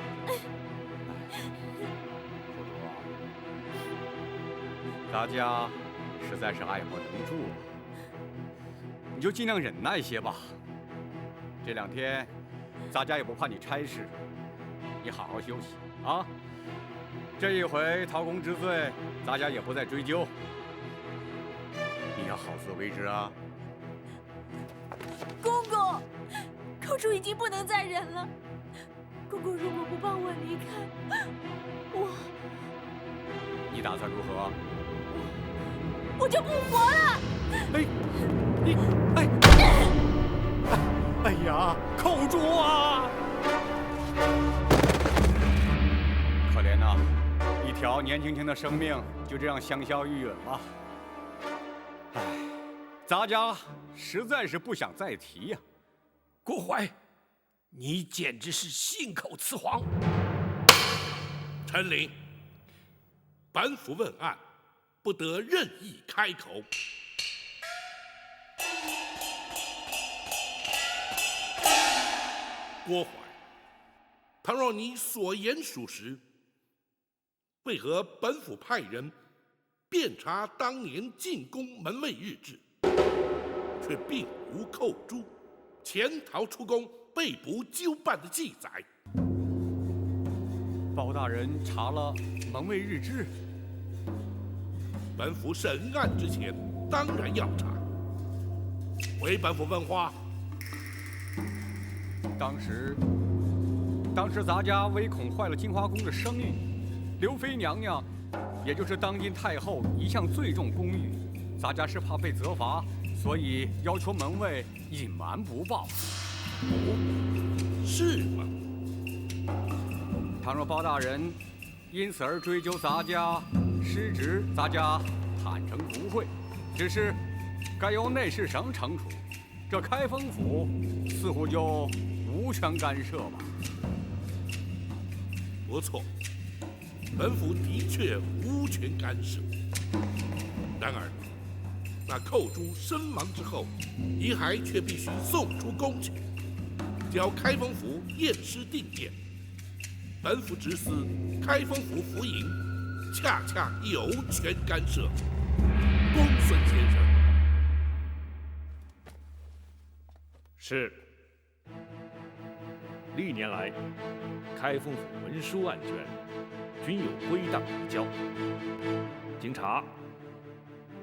咱家实在是爱莫能助啊，你就尽量忍耐些吧。这2天，咱家也不怕你差事，你好好休息啊。这一回陶公之罪，咱家也不再追究，你要好自为之啊。公公，寇诸已经不能再忍了。公公如果不帮我离开，你打算如何？我就不活了！哎呀，寇诸啊！可怜呐，一条年轻轻的生命就这样香消玉殒了。唉，咱家实在是不想再提呀。郭槐，你简直是信口雌黄！陈琳，本府问案，不得任意开口。郭槐，倘若你所言属实，为何本府派人遍查当年进宫门卫日志，却并无寇诸潜逃出宫被捕纠办的记载？包大人查了门卫日志。本府审案之前，当然要查。回本府问话。当时咱家唯恐坏了金华宫的声誉，刘妃娘娘，也就是当今太后，一向最重公誉，咱家是怕被责罚，所以要求门卫隐瞒不报。哦，是吗？倘若包大人因此而追究咱家失职，咱家坦诚不讳，只是该由内侍省惩处，这开封府似乎就无权干涉吧。不错，本府的确无权干涉。然而，那寇珠身亡之后，遗骸却必须送出宫去，交开封府验尸定验。本府直司开封府府尹，恰恰有权干涉。公孙先生。是。历年来，开封府文书案卷均有归档移交。经查，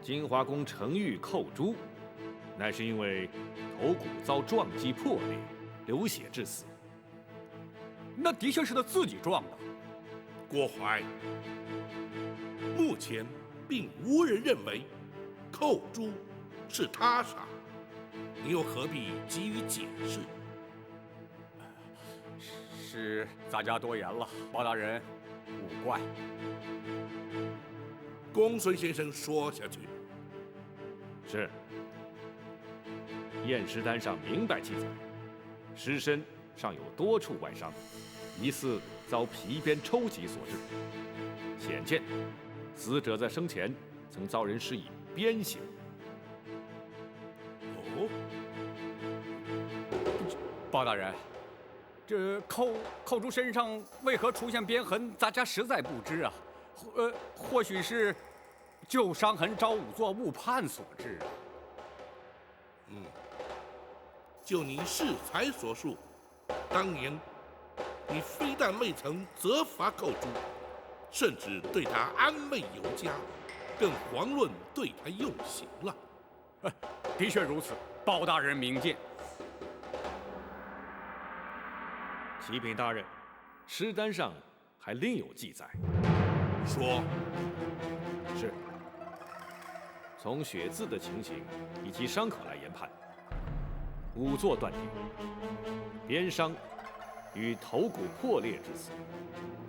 金华宫程昱寇珠，乃是因为头骨遭撞击破裂，流血致死。那的确是他自己撞的。郭槐，目前并无人认为寇珠是他杀，你又何必急于解释？是咱家多言了，包大人勿怪。公孙先生说下去。是。验尸单上明白记载，尸身上有多处外伤，疑似遭皮鞭抽击所致。显见，死者在生前曾遭人施以鞭刑。哦，包大人，这寇珠身上为何出现鞭痕，咱家实在不知啊。或许是旧伤痕招仵作误判所致啊。就你适才所述，当年你非但未曾责罚寇珠，甚至对他安慰有加，更遑论对他用刑了。的确如此，包大人明鉴。启禀大人，尸单上还另有记载。说。是。从血渍的情形以及伤口来研判，仵作断定，鞭伤与头骨破裂致死，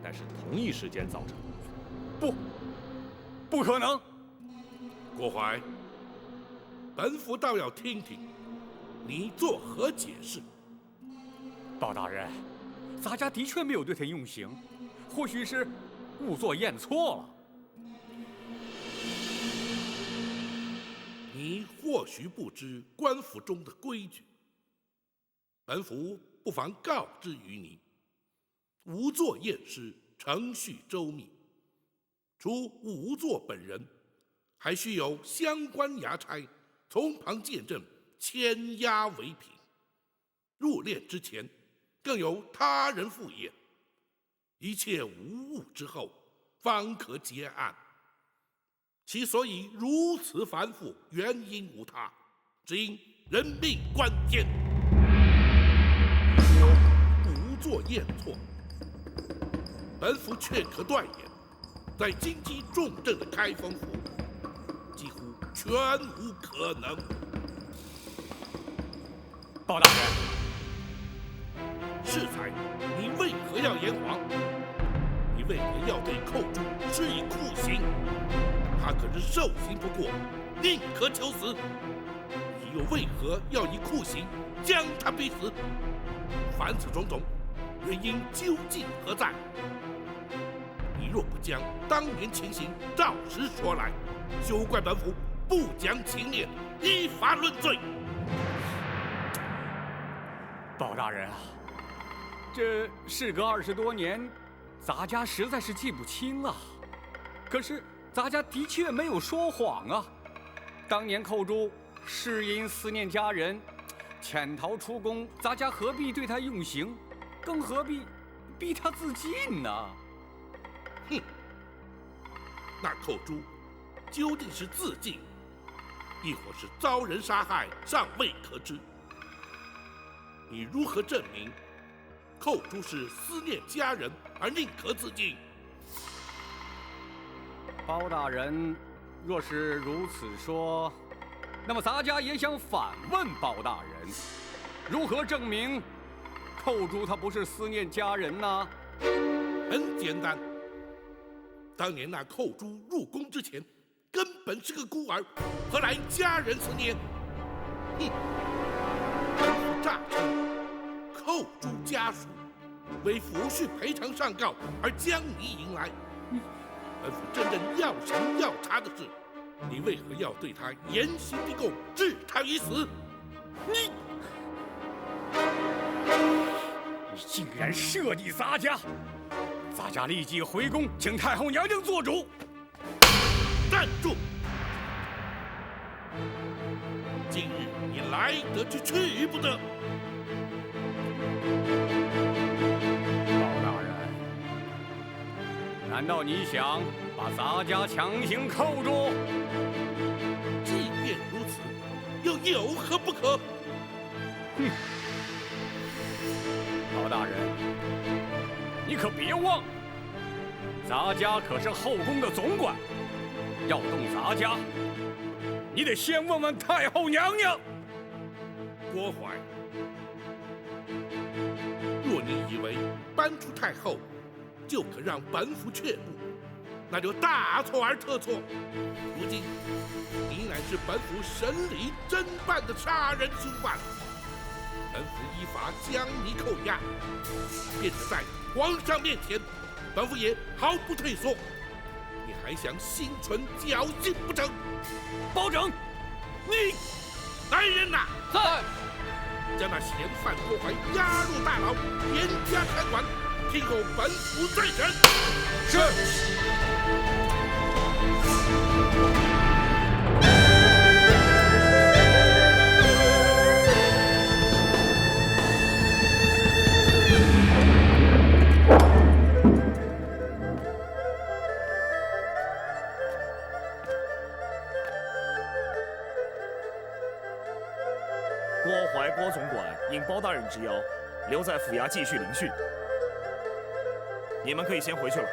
但是同一时间造成。不可能！郭槐，本府倒要听听你作何解释。包大人，咱家的确没有对他用刑，或许是仵作验错了。你或许不知官府中的规矩，本府不妨告知于你：仵作验尸程序周密，除仵作本人，还需有相关衙差从旁见证，签押为凭。入殓之前，更有他人复验，一切无误之后，方可结案。其所以如此繁复，原因无他，只因人命关天。你说仵作验错，本府却可断言，在经济重镇的开封府，几乎全无可能。包大人，适才，你为何要言谎？你为何要对寇珠施以酷刑？他可是受刑不过，宁可求死。你又为何要以酷刑将他逼死？凡此种种，原因究竟何在？你若不将当年情形照实说来，休怪本府不讲情面，依法论罪。包大人啊，这事隔20多年，咱家实在是记不清啊。可是咱家的确没有说谎啊。当年寇珠是因思念家人，潜逃出宫，咱家何必对他用刑，更何必逼他自尽呢？哼，那寇珠究竟是自尽，亦或是遭人杀害，尚未可知。你如何证明寇珠是思念家人而宁可自尽？包大人若是如此说，那么咱家也想反问包大人，如何证明寇珠他不是思念家人呢？很简单，当年那寇珠入宫之前，根本是个孤儿，何来家人思念？哼！本府诈称寇珠家属为抚恤赔偿上告而将你迎来。本府真正要审要查的是，你为何要对他严刑逼供，置他于死？你竟然设计咱家！咱家立即回宫，请太后娘娘做主。站住！今日你来得及，去不得。包大人，难道你想把咱家强行扣住？即便如此，又有何不可？哼！包大人，你可别忘，咱家可是后宫的总管，要动咱家，你得先问问太后娘娘。郭槐，若你以为搬出太后就可让本府却步，那就大错而特错。如今你乃是本府审理侦办的杀人凶犯，本府依法将你扣押，便是在皇上面前，本府也毫不退缩。你还想心存侥幸不成？包拯，你来人呐！在。将那嫌犯郭槐押入大牢，严加看管，听候本府再审。是。郭槐郭总管应包大人之邀，留在府衙继续聆讯。你们可以先回去了。